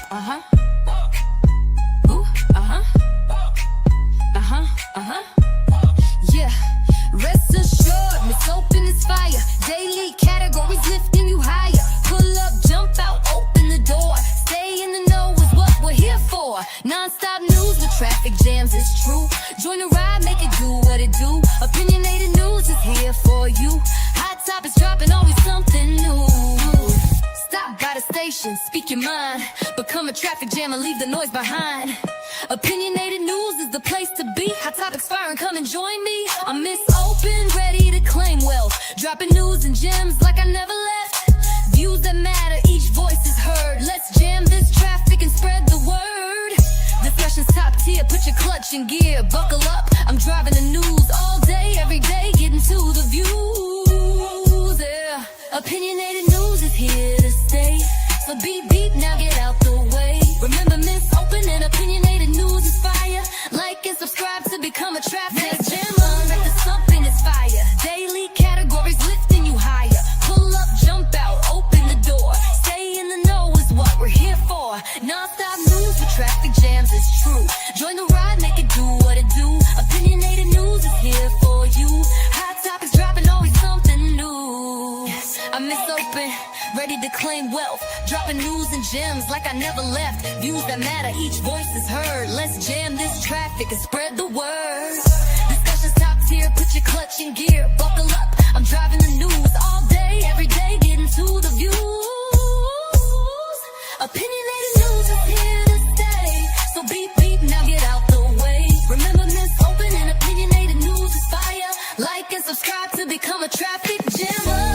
Uh-huh. Ooh, uh-huh. Uh-huh, uh-huh. Yeah. Rest assured, Miss Open is fire. Daily categories lifting you higher. Pull up, jump out, open the door. Stay in the know is what we're here for. Non-stop news with traffic jams, it's true. Join the ride, make it do what it do. Opinionated news is here for you. Hot topics dropping, always something new. Stop by the station, speak your mind. Become a traffic jam and leave the noise behind. Opinionated news is the place to be. Hot topics firing, come and join me. I'm Miss Open, ready to claim wealth. Dropping news and gems like I never left. Views that matter, each voice is heard. Let's jam this traffic and spread the word. Discussion's top tier, put your clutch in gear. Buckle up, I'm driving the news all day, every day, getting to the views. Yeah. Opinionated news is here to stay. So beep beep, now get out the way. Remember Miss Open and opinionated news is fire. Like and subscribe to become a traffic jammer. Let the something is fire. Daily categories lifting you higher. Pull up, jump out, open the door. Stay in the know is what we're here for. Non-stop news with traffic jams is true. Join the ride, make it do what it do. Opinionated news is here for you. Hot topics dropping, always something new. I'm Miss Open, ready to claim wealth. Dropping news and gems like I never left. Views that matter, each voice is heard. Let's jam this traffic and spread the word. Discussion's top tier, put your clutch in gear. Buckle up, I'm driving the news all day, every day, getting to the views. Opinionated news is here to stay. So beep beep, now get out the way. Remember Miss Open and opinionated news is fire. Like and subscribe to become a traffic jammer.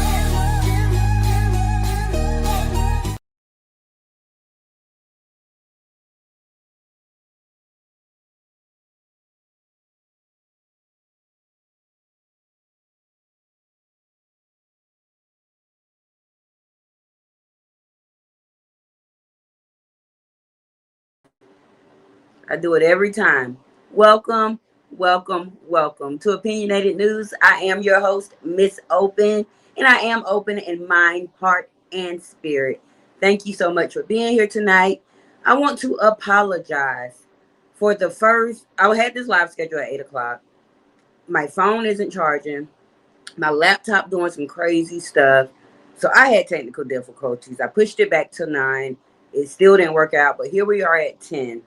I do it every time. Welcome, welcome, welcome to Opinionated News. I am your host, Miss Open, and I am open in mind, heart, and spirit. Thank you so much for being here tonight. I want to apologize for I had this live schedule at 8 o'clock. My phone isn't charging. My laptop doing some crazy stuff. So I had technical difficulties. I pushed it back to 9. It still didn't work out, but here we are at 10.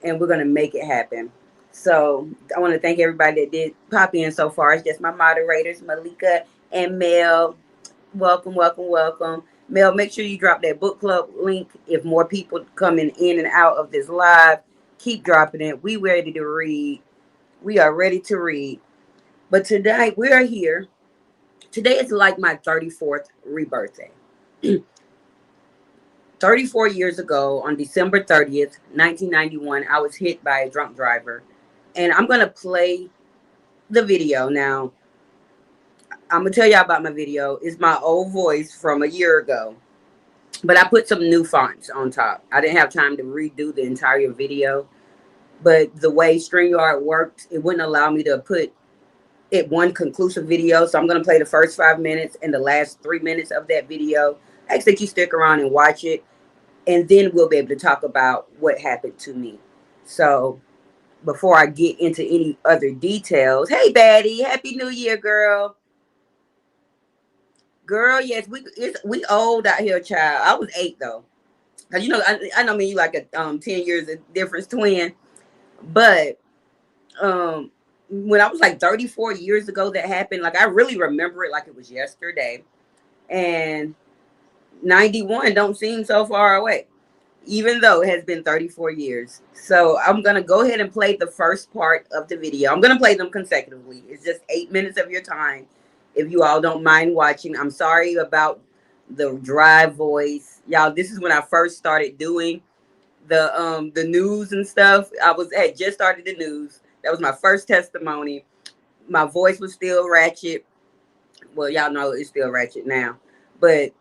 And we're going to make it happen. So I want to thank everybody that did pop in so far. It's just my moderators, Malika and Mel. Welcome, welcome, welcome. Mel, make sure you drop that book club link. If more people coming in and out of this live, keep dropping it. We ready to read. We are ready to read. But tonight we are here. Today is like my 34th rebirthday. 34 years ago, on December 30th, 1991, I was hit by a drunk driver. And I'm going to play the video now. I'm going to tell y'all about my video. It's my old voice from a year ago. But I put some new fonts on top. I didn't have time to redo the entire video. But the way StreamYard worked, it wouldn't allow me to put it one conclusive video. So I'm going to play the first 5 minutes and the last 3 minutes of that video. I ask that you stick around and watch it. And then we'll be able to talk about what happened to me. So before I get into any other details, hey, Baddie, Happy New Year, girl. Girl, yes, we old out here, child. I was 8 though. Cause I know me, you like a 10 years of difference twin. But when I was like 34 years ago that happened, like I really remember it like it was yesterday. And 91 don't seem so far away, even though it has been 34 years. So I'm going to go ahead and play the first part of the video. I'm going to play them consecutively. It's just 8 minutes of your time. If you all don't mind watching, I'm sorry about the dry voice. Y'all, this is when I first started doing the news and stuff. Had just started the news. That was my first testimony. My voice was still ratchet. Well, y'all know it's still ratchet now. But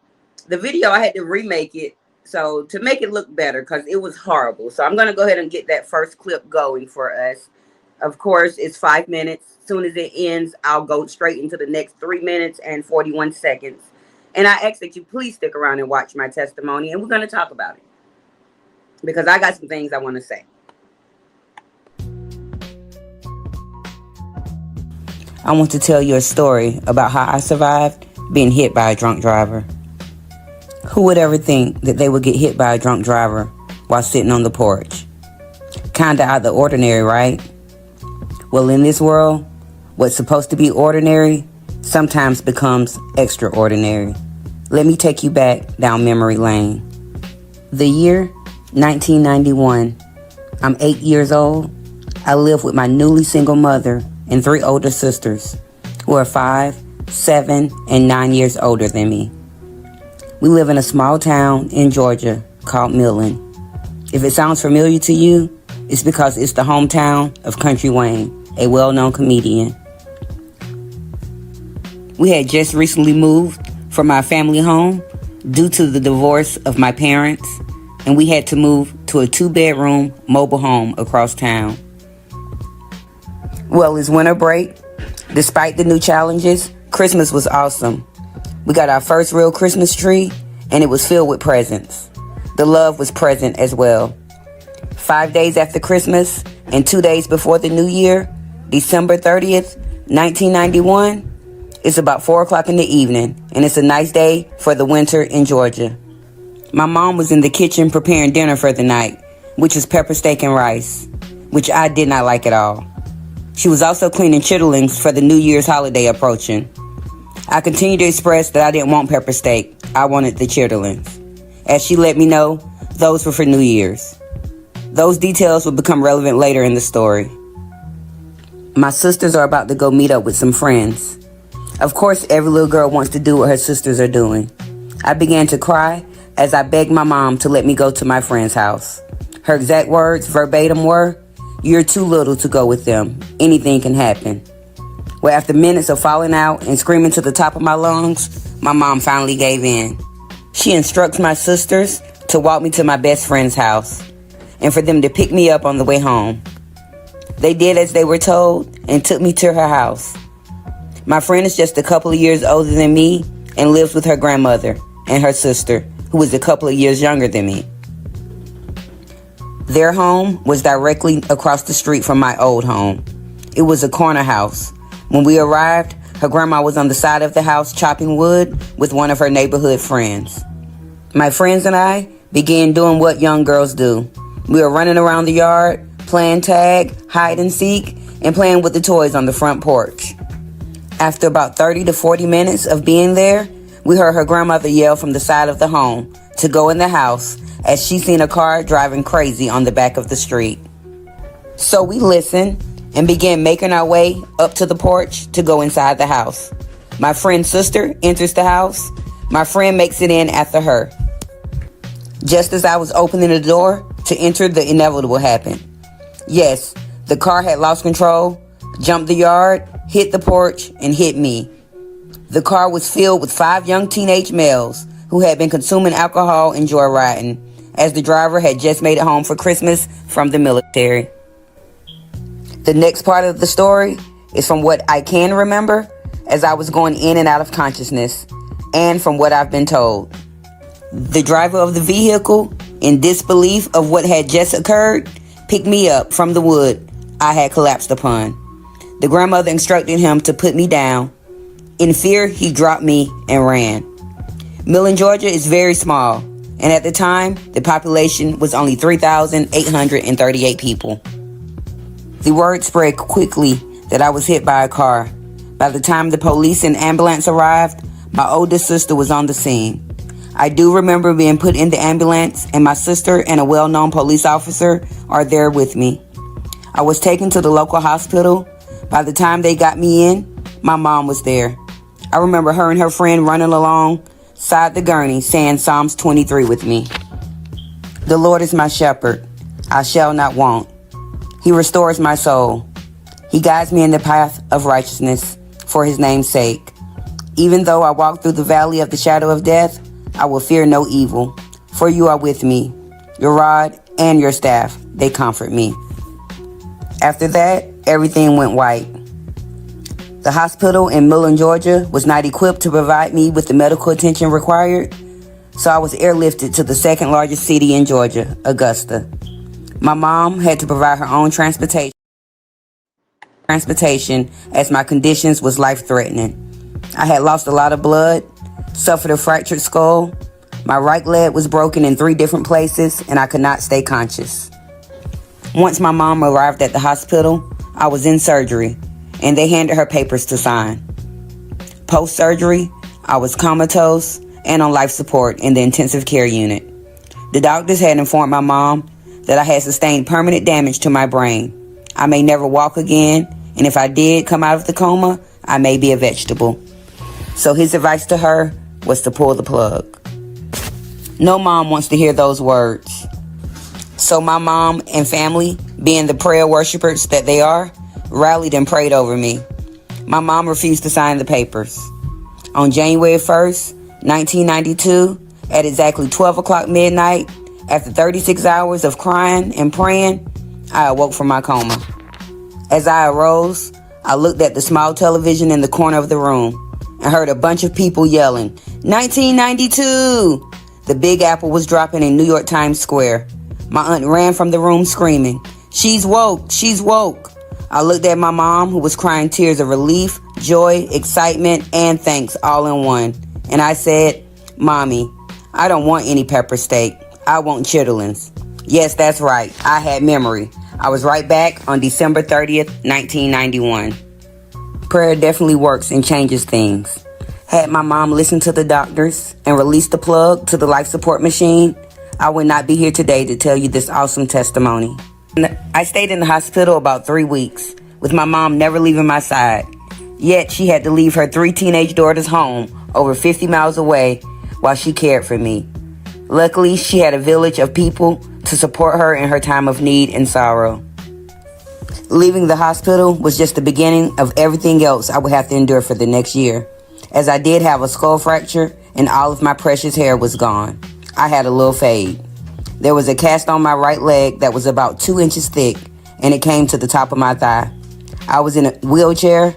the video, I had to remake it so to make it look better because it was horrible. So I'm going to go ahead and get that first clip going for us. Of course, it's 5 minutes. As soon as it ends, I'll go straight into the next 3 minutes and 41 seconds. And I ask that you please stick around and watch my testimony, and we're going to talk about it. because I got some things I want to say. I want to tell you a story about how I survived being hit by a drunk driver. Who would ever think that they would get hit by a drunk driver while sitting on the porch? Kinda out the ordinary, right? Well, in this world, what's supposed to be ordinary sometimes becomes extraordinary. Let me take you back down memory lane. The year 1991. I'm 8 years old. I live with my newly single mother and 3 older sisters who are 5, 7, and 9 years older than me. We live in a small town in Georgia called Millen. If it sounds familiar to you, it's because it's the hometown of Country Wayne, a well-known comedian. We had just recently moved from our family home due to the divorce of my parents, and we had to move to a 2-bedroom mobile home across town. Well, it's winter break. Despite the new challenges, Christmas was awesome. We got our first real Christmas tree, and it was filled with presents. The love was present as well. 5 days after Christmas and 2 days before the new year, December 30th, 1991, it's about 4 o'clock in the evening, and it's a nice day for the winter in Georgia. My mom was in the kitchen preparing dinner for the night, which was pepper steak and rice, which I did not like at all. She was also cleaning chitterlings for the New Year's holiday approaching. I continued to express that I didn't want pepper steak. I wanted the chitterlings. As she let me know, those were for New Year's. Those details will become relevant later in the story. My sisters are about to go meet up with some friends. Of course, every little girl wants to do what her sisters are doing. I began to cry as I begged my mom to let me go to my friend's house. Her exact words verbatim were, "You're too little to go with them. Anything can happen." Well, after minutes of falling out and screaming to the top of my lungs, my mom finally gave in. She instructs my sisters to walk me to my best friend's house and for them to pick me up on the way home. They did as they were told and took me to her house. My friend is just a couple of years older than me and lives with her grandmother and her sister, who is a couple of years younger than me. Their home was directly across the street from my old home. It was a corner house. When we arrived, her grandma was on the side of the house chopping wood with one of her neighborhood friends. My friends and I began doing what young girls do. We were running around the yard, playing tag, hide and seek, and playing with the toys on the front porch. After about 30 to 40 minutes of being there, we heard her grandmother yell from the side of the home to go in the house as she seen a car driving crazy on the back of the street. So we listened and began making our way up to the porch to go inside the house. My friend's sister enters the house. My friend makes it in after her. Just as I was opening the door to enter, the inevitable happened. Yes, the car had lost control, jumped the yard, hit the porch, and hit me. The car was filled with 5 young teenage males who had been consuming alcohol and joyriding, as the driver had just made it home for Christmas from the military. The next part of the story is from what I can remember as I was going in and out of consciousness, and from what I've been told. The driver of the vehicle, in disbelief of what had just occurred, picked me up from the wood I had collapsed upon. The grandmother instructed him to put me down. In fear, he dropped me and ran. Millen, Georgia is very small, and at the time, the population was only 3,838 people. The word spread quickly that I was hit by a car. By the time the police and ambulance arrived, my oldest sister was on the scene. I do remember being put in the ambulance, and my sister and a well-known police officer are there with me. I was taken to the local hospital. By the time they got me in, my mom was there. I remember her and her friend running alongside the gurney saying Psalms 23 with me. The Lord is my shepherd. I shall not want. He restores my soul. He guides me in the path of righteousness for his name's sake. Even though I walk through the valley of the shadow of death, I will fear no evil, for you are with me. Your rod and your staff, they comfort me. After that, everything went white. The hospital in Millen, Georgia was not equipped to provide me with the medical attention required, so I was airlifted to the second largest city in Georgia, Augusta. My mom had to provide her own transportation as my conditions was life-threatening. I had lost a lot of blood, suffered a fractured skull, my right leg was broken in 3 different places, and I could not stay conscious. Once my mom arrived at the hospital, I was in surgery, and they handed her papers to sign. Post-surgery, I was comatose and on life support in the intensive care unit. The doctors had informed my mom that I had sustained permanent damage to my brain. I may never walk again, and if I did come out of the coma, I may be a vegetable. So his advice to her was to pull the plug. No mom wants to hear those words. So my mom and family, being the prayer worshipers that they are, rallied and prayed over me. My mom refused to sign the papers. On January 1st, 1992, at exactly 12 o'clock midnight, after 36 hours of crying and praying, I awoke from my coma. As I arose, I looked at the small television in the corner of the room and heard a bunch of people yelling, 1992! The Big Apple was dropping in New York Times Square. My aunt ran from the room screaming, "She's woke! She's woke!" I looked at my mom, who was crying tears of relief, joy, excitement, and thanks all in one. And I said, "Mommy, I don't want any pepper steak. I want chitterlings." Yes, that's right. I had memory. I was right back on December 30th, 1991. Prayer definitely works and changes things. Had my mom listened to the doctors and released the plug to the life support machine, I would not be here today to tell you this awesome testimony. I stayed in the hospital about 3 weeks, with my mom never leaving my side. Yet she had to leave her 3 teenage daughters home over 50 miles away while she cared for me. Luckily, she had a village of people to support her in her time of need and sorrow. Leaving the hospital was just the beginning of everything else I would have to endure for the next year, as I did have a skull fracture and all of my precious hair was gone. I had a little fade. There was a cast on my right leg that was about 2 inches thick, and it came to the top of my thigh. I was in a wheelchair.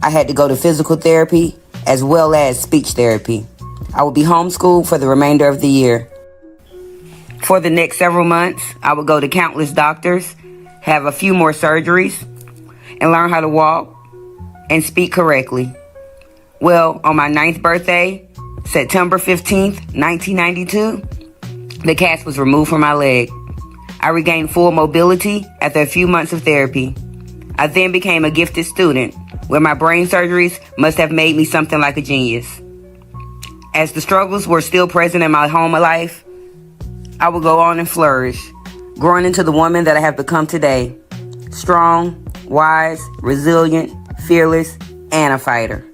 I had to go to physical therapy as well as speech therapy. I would be homeschooled for the remainder of the year. For the next several months, I would go to countless doctors, have a few more surgeries, and learn how to walk and speak correctly. Well, on my 9th birthday, September 15th, 1992, the cast was removed from my leg. I regained full mobility after a few months of therapy. I then became a gifted student, where my brain surgeries must have made me something like a genius. As the struggles were still present in my home life, I would go on and flourish, growing into the woman that I have become today. Strong, wise, resilient, fearless, and a fighter.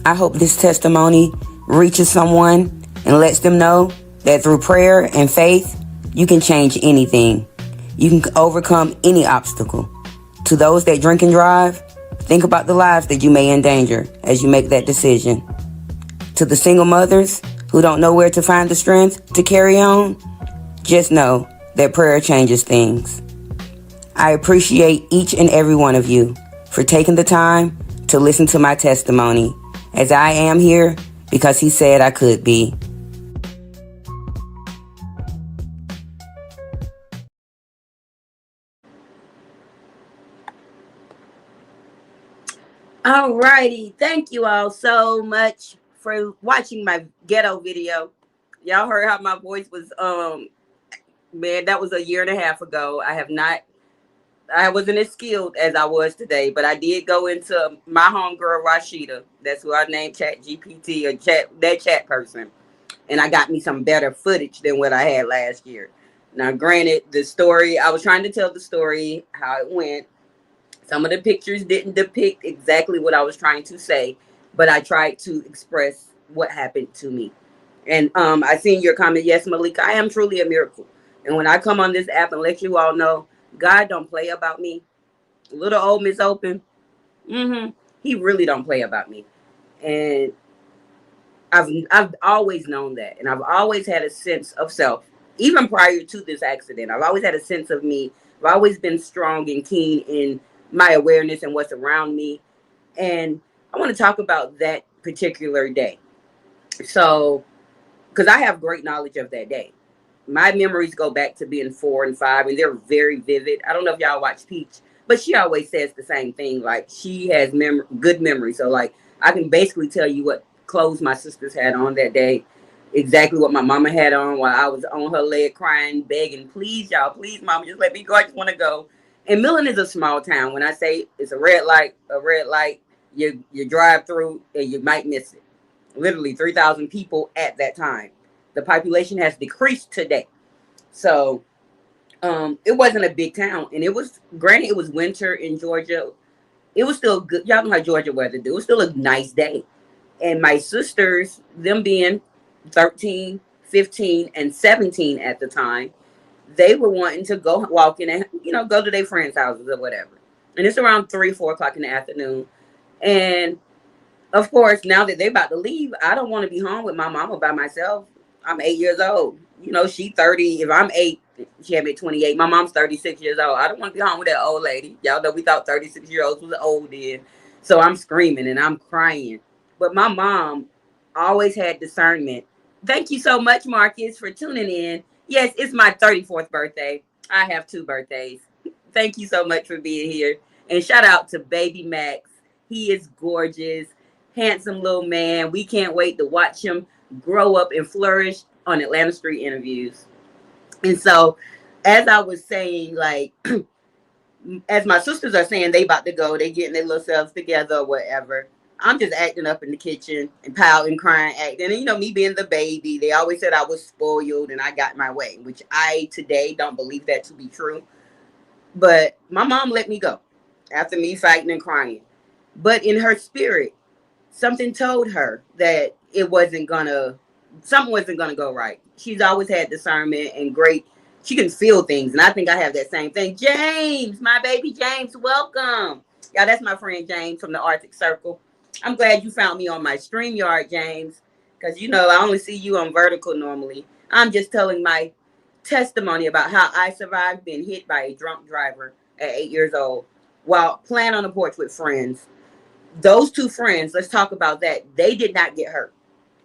I hope this testimony reaches someone and lets them know that through prayer and faith, you can change anything. You can overcome any obstacle. To those that drink and drive, think about the lives that you may endanger as you make that decision. To the single mothers who don't know where to find the strength to carry on, just know that prayer changes things. I appreciate each and every one of you for taking the time to listen to my testimony, as I am here because he said I could be. Alrighty, thank you all so much for watching my ghetto video. Y'all heard how my voice was, man, that was a year and a half ago. I wasn't as skilled as I was today, but I did go into my homegirl Rashida. That's who I named Chat GPT or that chat person. And I got me some better footage than what I had last year. Now, granted, the story, I was trying to tell the story, how it went. Some of the pictures didn't depict exactly what I was trying to say, but I tried to express what happened to me. And I seen your comment. Yes, Malika, I am truly a miracle. And when I come on this app and let you all know, God don't play about me. Little old Miss Open, he really don't play about me. And I've always known that, and I've always had a sense of self, even prior to this accident. I've always had a sense of me. I've always been strong and keen in my awareness and what's around me. And I want to talk about that particular day. So because I have great knowledge of that day. My memories go back to being 4 and 5, and they're very vivid. I don't know if y'all watch Peach, but she always says the same thing. Like, she has good memory. So, like, I can basically tell you what clothes my sisters had on that day, exactly what my mama had on while I was on her leg crying, begging, please, y'all, please, mama, just let me go. I just want to go. And Millen is a small town. When I say it's a red light, you drive through and you might miss it. Literally 3,000 people at that time. The population has decreased today. So it wasn't a big town. And it was, granted, it was winter in Georgia. It was still good. Y'all know how Georgia weather do. It was still a nice day. And my sisters, them being 13, 15, and 17 at the time, they were wanting to go walking and, go to their friends' houses or whatever. And it's around 3, 4 o'clock in the afternoon. And of course, now that they're about to leave, I don't want to be home with my mama by myself. I'm 8 years old. She 30. If I'm 8, she had me at 28. My mom's 36 years old. I don't want to be home with that old lady. Y'all know we thought 36-year-olds was old then. So I'm screaming and I'm crying. But my mom always had discernment. Thank you so much, Marcus, for tuning in. Yes, it's my 34th birthday. I have 2 birthdays. Thank you so much for being here. And shout out to baby Max. He is gorgeous, handsome little man. We can't wait to watch him grow up and flourish on Atlanta Street Interviews. And so, as I was saying, like, as my sisters are saying they about to go, they getting their little selves together or whatever. I'm just acting up in the kitchen and pouting, crying, acting. And, me being the baby, they always said I was spoiled and I got my way, which I today don't believe that to be true. But my mom let me go after me fighting and crying. But in her spirit, something told her that something wasn't gonna go right. She's always had discernment and great. She can feel things, and I think I have that same thing. James, my baby James, welcome. Yeah, that's my friend James from the Arctic Circle. I'm glad you found me on my StreamYard, James, because I only see you on vertical normally. I'm just telling my testimony about how I survived being hit by a drunk driver at 8 years old while playing on the porch with friends. Those 2 friends, let's talk about that. They did not get hurt.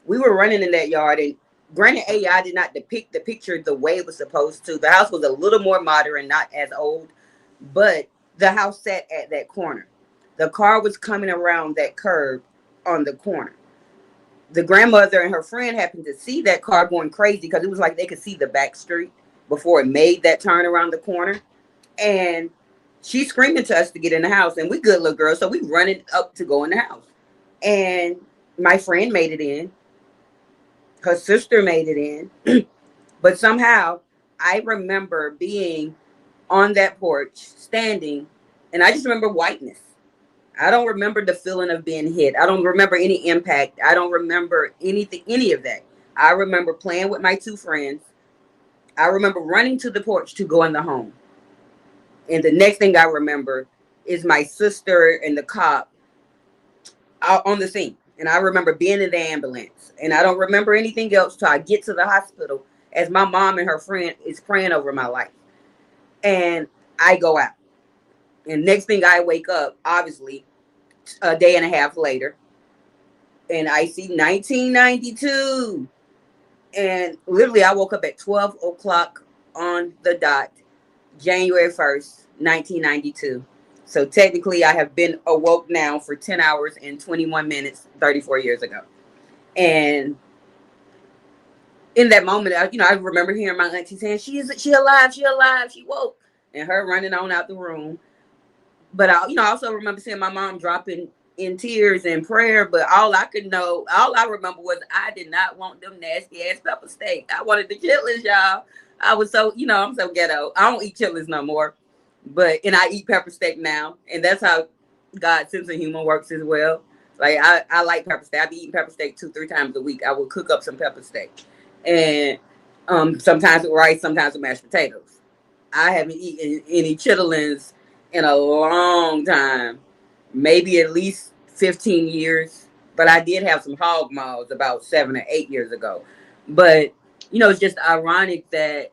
We were running in that yard, and granted, AI did not depict the picture the way it was supposed to. The house was a little more modern, not as old, but the house sat at that corner. The car was coming around that curve on the corner. The grandmother and her friend happened to see that car going crazy because it was like they could see the back street before it made that turn around the corner. And she's screaming to us to get in the house, and we good little girls, so we running up to go in the house. And my friend made it in. Her sister made it in. But somehow I remember being on that porch, standing, and I just remember whiteness. I don't remember the feeling of being hit. I don't remember any impact. I don't remember any of that. I remember playing with my 2 friends. I remember running to the porch to go in the home. And the next thing I remember is my sister and the cop out on the scene. And I remember being in the ambulance. And I don't remember anything else till I get to the hospital as my mom and her friend is praying over my life. And I go out. And next thing I wake up, obviously, a day and a half later, and I see 1992. And literally, I woke up at 12 o'clock on the dot, January 1st, 1992. So technically, I have been awoke now for 10 hours and 21 minutes, 34 years ago. And in that moment, I remember hearing my auntie saying, she alive, she woke. And her running on out the room. But I also remember seeing my mom dropping in tears and prayer. But all I remember was I did not want them nasty ass pepper steak. I wanted the chitlins, y'all. I was so, I'm so ghetto. I don't eat chitlins no more. And I eat pepper steak now. And that's how God's sense of humor works as well. Like, I like pepper steak. I be eating pepper steak 2-3 times a week. I will cook up some pepper steak. And sometimes with rice, sometimes with mashed potatoes. I haven't eaten any chitlins in a long time, maybe at least 15 years. But I did have some hog maws about 7 or 8 years ago. But, it's just ironic that,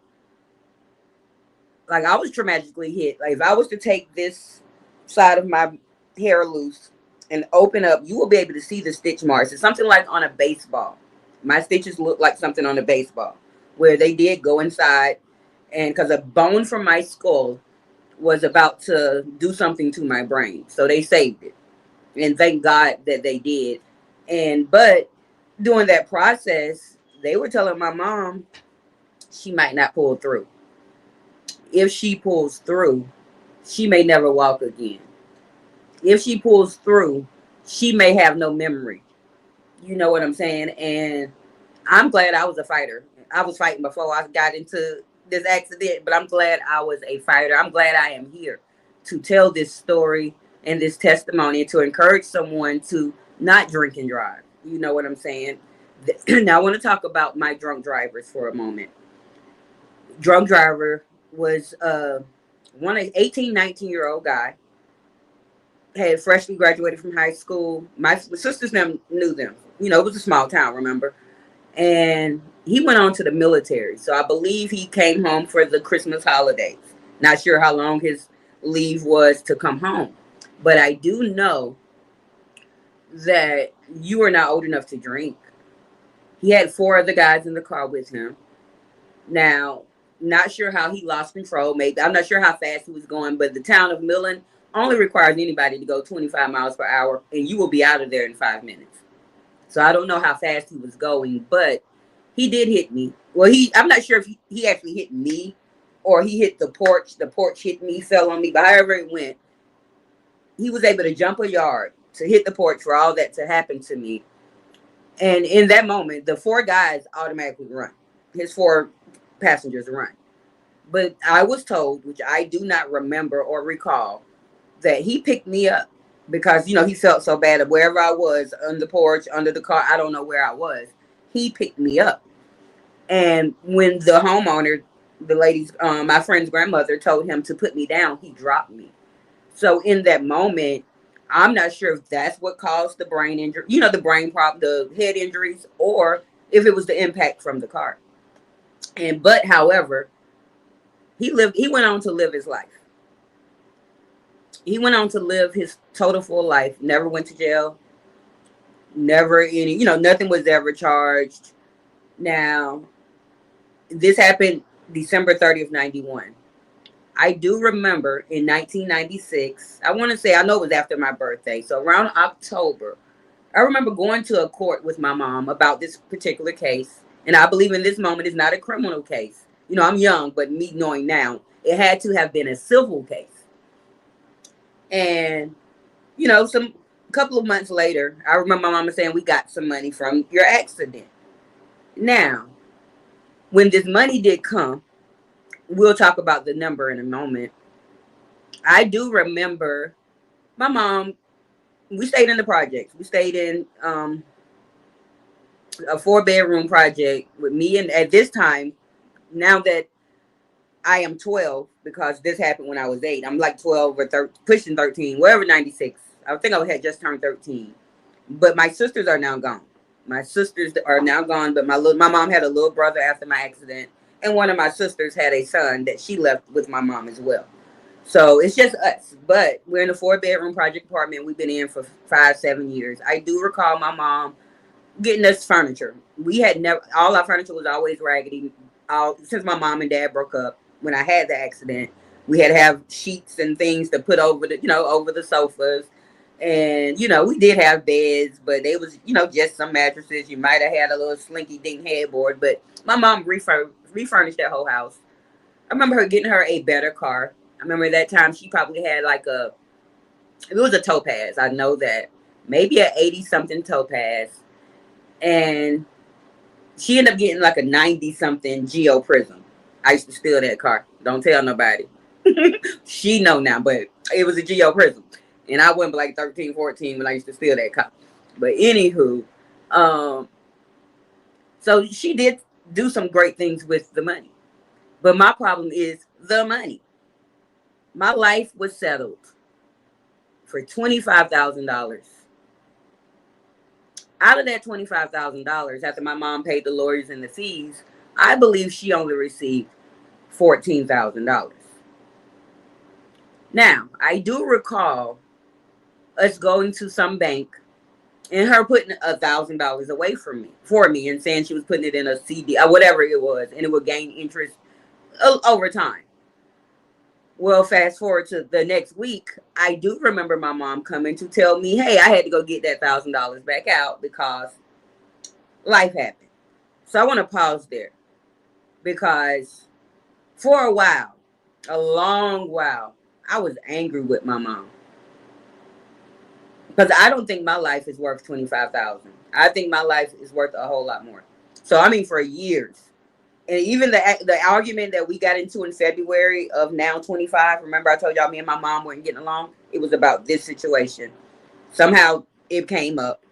like, I was traumatically hit. Like, if I was to take this side of my hair loose and open up, you will be able to see the stitch marks. It's something like on a baseball. My stitches looked like something on a baseball, where they did go inside, and because a bone from my skull was about to do something to my brain, so they saved it, and thank God that they did. And but during that process, they were telling my mom she might not pull through. If she pulls through, she may never walk again. If she pulls through, she may have no memory. You know what I'm saying? And I'm glad I was a fighter. I was fighting before I got into this accident, but I'm glad I was a fighter. I'm glad I am here to tell this story and this testimony to encourage someone to not drink and drive. You know what I'm saying? Now I want to talk about my drunk drivers for a moment. Drunk driver was one 18, 19-year-old guy, had freshly graduated from high school. My sisters knew them. You know, it was a small town, remember? And he went on to the military. So I believe he came home for the Christmas holidays. Not sure how long his leave was to come home. But I do know that you are not old enough to drink. He had four other guys in the car with him. Now, not sure how he lost control. Maybe I'm not sure how fast he was going, but the town of Millen only requires anybody to go 25 miles per hour, and you will be out of there in 5 minutes. So I don't know how fast he was going, but he did hit me. Well, I'm not sure if he actually hit me or he hit the porch. The porch hit me, fell on me, but however it went, he was able to jump a yard to hit the porch for all that to happen to me. And in that moment, the four guys automatically run. His four passengers run. But I was told, which I do not remember or recall, that he picked me up because, you know, he felt so bad of wherever I was, on the porch, under the car, I don't know where I was. He picked me up. And when the homeowner, the lady's, my friend's grandmother told him to put me down, he dropped me. So in that moment, I'm not sure if that's what caused the brain injury, you know, the brain problem, the head injuries, or if it was the impact from the car. But however, he went on to live his life. He went on to live his total full life, never went to jail, never any, you know, nothing was ever charged. Now, this happened December 30th, 91. I do remember in 1996, I want to say, I know it was after my birthday, so around October, I remember going to a court with my mom about this particular case. And I believe in this moment it's not a criminal case. You know, I'm young, but me knowing now, it had to have been a civil case. And, you know, some couple of months later, I remember my mama saying, we got some money from your accident. Now, when this money did come, we'll talk about the number in a moment. I do remember my mom, we stayed in the projects. We stayed in a 4-bedroom project with me. And at this time, now that I am 12, because this happened when I was 8, I'm like 12 or 13, pushing 13, whatever, 96. I think I had just turned 13. But my sisters are now gone. My sisters are now gone, but my mom had a little brother after my accident. And one of my sisters had a son that she left with my mom as well. So it's just us. But we're in a 4-bedroom project apartment we've been in for 5-7 years. I do recall my mom getting us furniture. We had never, all our furniture was always raggedy. Since my mom and dad broke up, when I had the accident, we had to have sheets and things to put over the, you know, over the sofas. And, you know, we did have beds, but they was, you know, just some mattresses. You might have had a little slinky dink headboard, but my mom refurnished that whole house. I remember her getting her a better car. I remember that time she probably had like it was a Topaz. I know that. Maybe an 80-something Topaz. And she ended up getting like a 90-something Geo Prism. I used to steal that car. Don't tell nobody. She know now, but it was a Geo Prism. And I went like 13, 14 when I used to steal that car. But anywho, so she did do some great things with the money. But my problem is the money. My life was settled for $25,000. Out of that $25,000, after my mom paid the lawyers and the fees, I believe she only received $14,000. Now, I do recall us going to some bank and her putting $1,000 away from me for me and saying she was putting it in a CD or whatever it was, and it would gain interest over time. Well, fast forward to the next week, I do remember my mom coming to tell me, hey, I had to go get that $1,000 back out because life happened. So I want to pause there because for a while, a long while, I was angry with my mom because I don't think my life is worth 25,000. I think my life is worth a whole lot more. So I mean, for years, and even the argument that we got into in February of now 25. Remember, I told y'all me and my mom weren't getting along. It was about this situation. Somehow it came up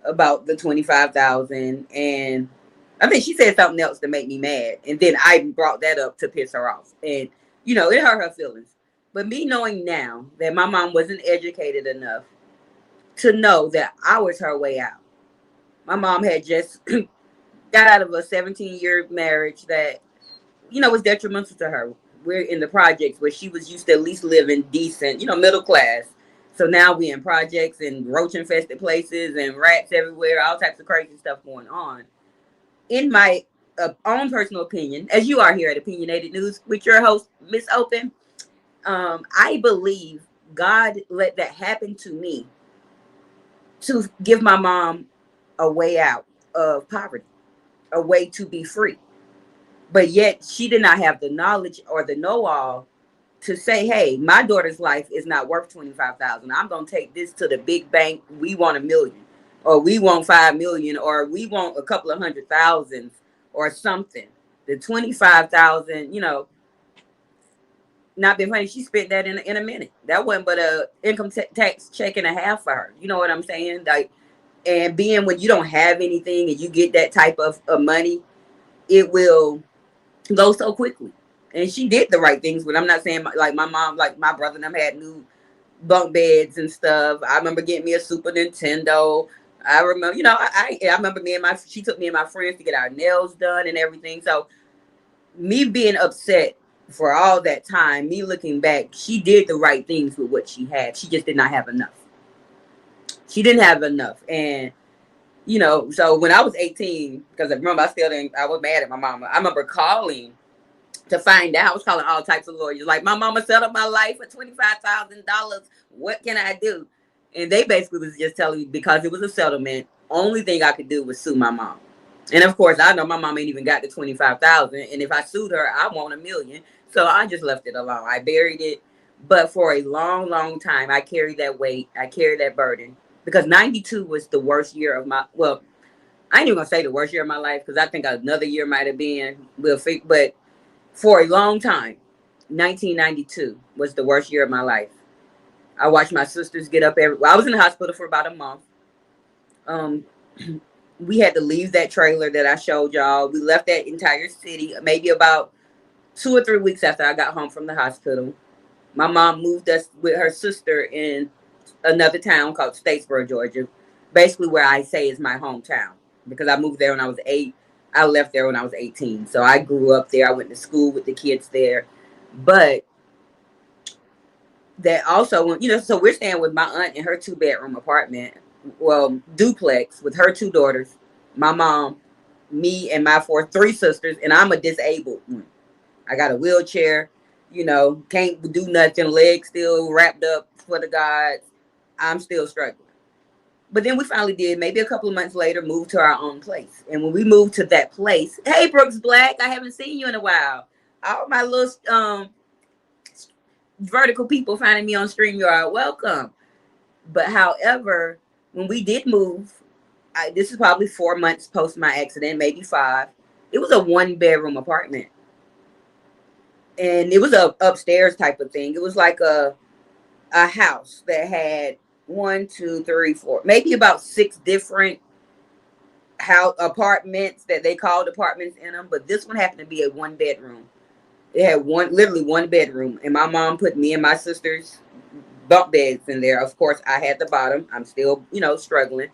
about the 25,000, and I think she said something else to make me mad, and then I brought that up to piss her off, and it hurt her feelings. But me knowing now that my mom wasn't educated enough to know that I was her way out. My mom had just got out of a 17-year marriage that was detrimental to her. We're in the projects where she was used to at least living decent, middle class. So now we in projects and roach infested places and rats everywhere, all types of crazy stuff going on. In my own personal opinion, as you are here at Opinionated News with your host, Miss Open, I believe God let that happen to me to give my mom a way out of poverty, a way to be free. But yet she did not have the knowledge or the know-all to say, hey, my daughter's life is not worth 25,000. I'm going to take this to the big bank. We want $1 million, or we want 5 million, or we want a couple of 100,000 or something. The 25,000, not being funny. She spent that in a minute. That wasn't but a income tax check and a half for her. You know what I'm saying? Like, and being when you don't have anything and you get that type of money, it will go so quickly. And she did the right things, but I'm not saying like my mom, like my brother and them had new bunk beds and stuff. I remember getting me a Super Nintendo. I remember, I remember she took me and my friends to get our nails done and everything. So me being upset for all that time, me looking back, she did the right things with what she had. She just did not have enough. She didn't have enough. And so when I was 18, because I remember I was mad at my mama. I remember calling to find out. I was calling all types of lawyers. Like, my mama set up my life for $25,000. What can I do? And they basically was just telling me because it was a settlement, only thing I could do was sue my mom. And of course, I know my mom ain't even got the 25,000. And if I sued her, I want $1 million. So I just left it alone. I buried it. But for a long, long time, I carried that weight. I carried that burden. Because 92 was the worst year of I ain't even gonna say the worst year of my life, because I think another year might have been, but for a long time, 1992 was the worst year of my life. I watched my sisters get up I was in the hospital for about a month. We had to leave that trailer that I showed y'all. We left that entire city maybe about 2 or 3 weeks after I got home from the hospital. My mom moved us with her sister in another town called Statesboro, Georgia, basically where I say is my hometown, because I moved there when I was 8. I left there when I was 18. So I grew up there. I went to school with the kids there. But that also, so we're staying with my aunt in her 2-bedroom apartment, duplex, with her 2 daughters, my mom, me, and my 3 sisters, and I'm a disabled one. I got a wheelchair, can't do nothing, legs still wrapped up for the gods. I'm still struggling. But then we finally did, maybe a couple of months later, move to our own place. And when we moved to that place, hey, Brooks Black, I haven't seen you in a while. All my little vertical people finding me on StreamYard, welcome. But however, when we did move, this is probably 4 months post my accident, maybe 5. It was a 1-bedroom apartment. And it was a upstairs type of thing. It was like a house that had 1, 2, 3, 4, maybe about 6 different apartments that they called apartments in them. But this one happened to be a 1-bedroom. It had literally 1 bedroom. And my mom put me and my sister's bunk beds in there. Of course, I had the bottom. I'm still, struggling.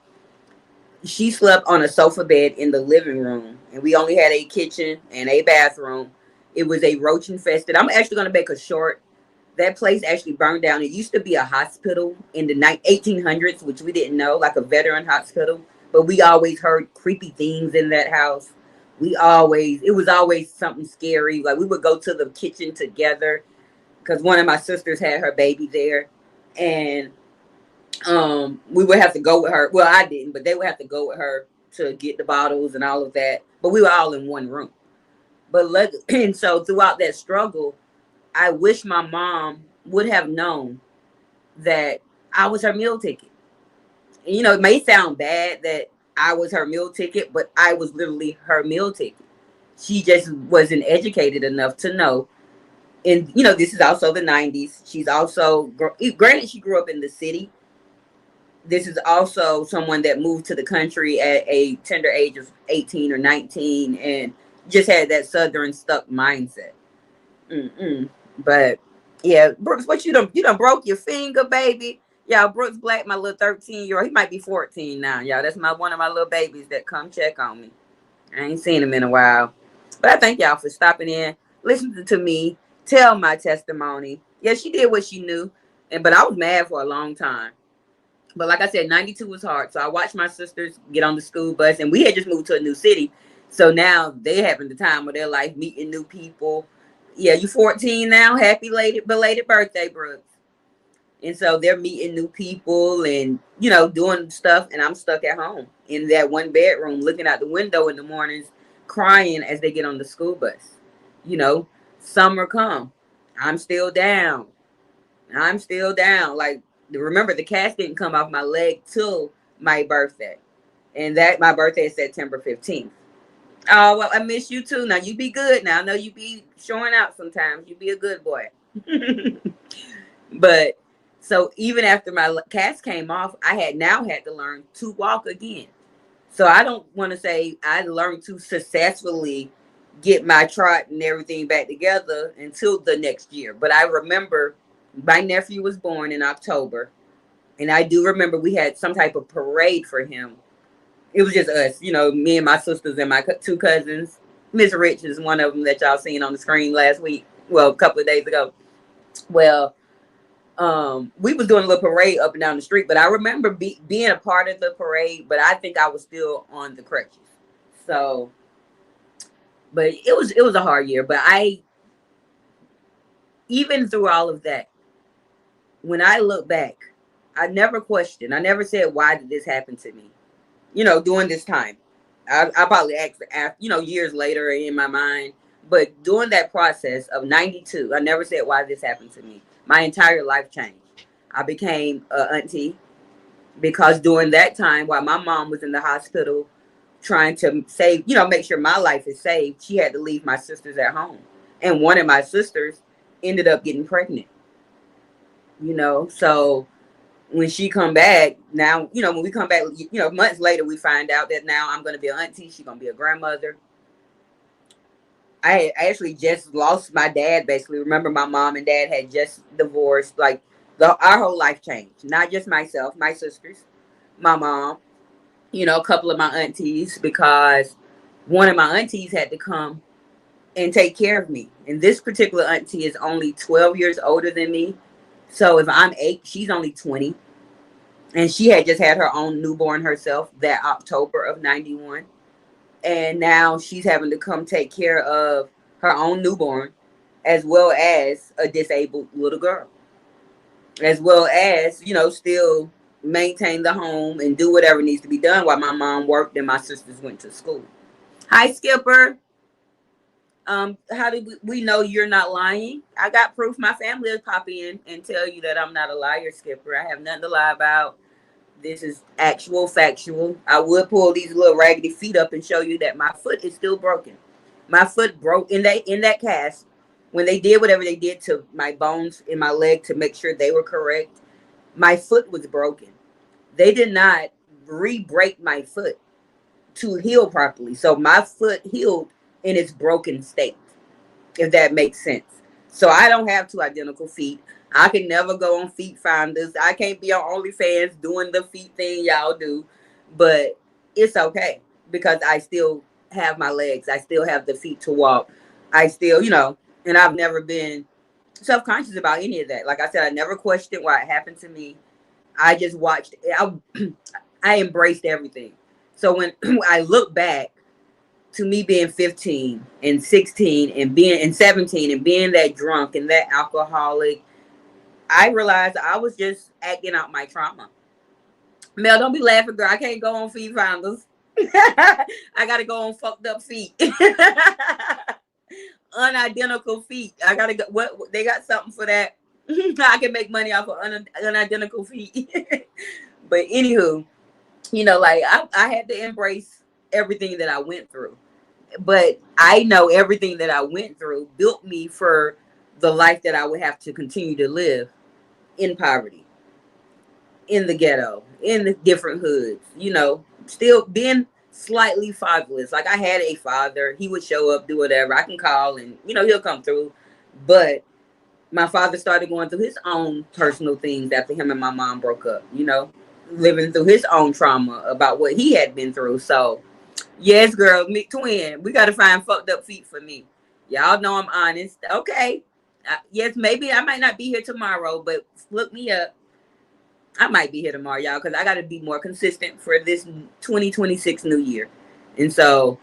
She slept on a sofa bed in the living room. And we only had a kitchen and a bathroom. It was a roach infested. I'm actually going to make a short That place actually burned down. It used to be a hospital in the 1800s, which we didn't know, like a veteran hospital. But we always heard creepy things in that house. It was always something scary. Like we would go to the kitchen together because one of my sisters had her baby there. And we would have to go with her. Well, I didn't, but they would have to go with her to get the bottles and all of that. But we were all in one room. And so throughout that struggle, I wish my mom would have known that I was her meal ticket. And, it may sound bad that I was her meal ticket, but I was literally her meal ticket. She just wasn't educated enough to know. And, this is also the 90s. She's also, granted, she grew up in the city. This is also someone that moved to the country at a tender age of 18 or 19 and just had that Southern stuck mindset. But yeah, Brooks, what you done broke your finger, baby. Y'all, Brooks Black, my little 13-year-old, he might be 14 now, y'all. That's one of my little babies that come check on me. I ain't seen him in a while. But I thank y'all for stopping in, listening to me, tell my testimony. Yeah, she did what she knew. But I was mad for a long time. But like I said, 92 was hard. So I watched my sisters get on the school bus, and we had just moved to a new city. So now they having the time of their life, meeting new people. Yeah, you 14 now. Happy belated birthday, Brooks. And so they're meeting new people and, doing stuff. And I'm stuck at home in that one bedroom, looking out the window in the mornings, crying as they get on the school bus. Summer come. I'm still down. Like, remember, the cast didn't come off my leg till my birthday. And that my birthday is September 15th. Oh, well, I miss you too. Now, you be good now. I know you be showing out sometimes. You be a good boy. But so even after my cast came off, I had to learn to walk again. So I don't want to say I learned to successfully get my trot and everything back together until the next year. But I remember my nephew was born in October. And I do remember we had some type of parade for him. It was just us, me and my sisters and my two cousins. Miss Rich is one of them that y'all seen on the screen last week. Well, a couple of days ago. Well, we was doing a little parade up and down the street, but I remember being a part of the parade, but I think I was still on the crutches. So, but it was a hard year. But even through all of that, when I look back, I never questioned. I never said, why did this happen to me? During this time. I probably asked after, years later in my mind. But during that process of 92, I never said why this happened to me. My entire life changed. I became an auntie because during that time, while my mom was in the hospital trying to save, make sure my life is saved, she had to leave my sisters at home. And one of my sisters ended up getting pregnant. So when she come back now, when we come back, months later, we find out that now I'm going to be an auntie. She's going to be a grandmother. I actually just lost my dad, basically. Remember, my mom and dad had just divorced. Like, our whole life changed. Not just myself, my sisters, my mom, a couple of my aunties, because one of my aunties had to come and take care of me. And this particular auntie is only 12 years older than me. So if I'm 8, she's only 20. And she had just had her own newborn herself that October of 91. And now she's having to come take care of her own newborn, as well as a disabled little girl, as well as, still maintain the home and do whatever needs to be done while my mom worked and my sisters went to school. Hi, Skipper. How do we know you're not lying? I got proof. My family will pop in and tell you that I'm not a liar, Skipper. I have nothing to lie about. This is actual factual. I would pull these little raggedy feet up and show you that my foot is still broken. My foot broke in that cast when they did whatever they did to my bones in my leg to make sure they were correct. My foot was broken. They did not re-break my foot to heal properly. So my foot healed in its broken state, if that makes sense. So I don't have two identical feet. I can never go on Feet Finders. I can't be on OnlyFans doing the feet thing y'all do. But it's okay because I still have my legs. I still have the feet to walk. I still, and I've never been self-conscious about any of that. Like I said, I never questioned why it happened to me. I just watched. I embraced everything. So when I look back to me being 15 and 16 and being and 17 and being that drunk and that alcoholic, I realized I was just acting out my trauma. Mel, don't be laughing, girl. I can't go on feet finders. I gotta go on fucked up feet. Unidentical feet. I gotta go. What they got something for that? I can make money off of unidentical feet. But anywho, like I had to embrace everything that I went through. But I know everything that I went through built me for the life that I would have to continue to live in poverty, in the ghetto, in the different hoods, still being slightly fatherless. Like I had a father, he would show up, do whatever. I can call and, he'll come through. But my father started going through his own personal things after him and my mom broke up, living through his own trauma about what he had been through. So, yes, girl, me twin, we got to find fucked up feet for me. Y'all know I'm honest. Okay. Yes, maybe I might not be here tomorrow, but look me up. I might be here tomorrow, y'all, because I got to be more consistent for this 2026 new year. And so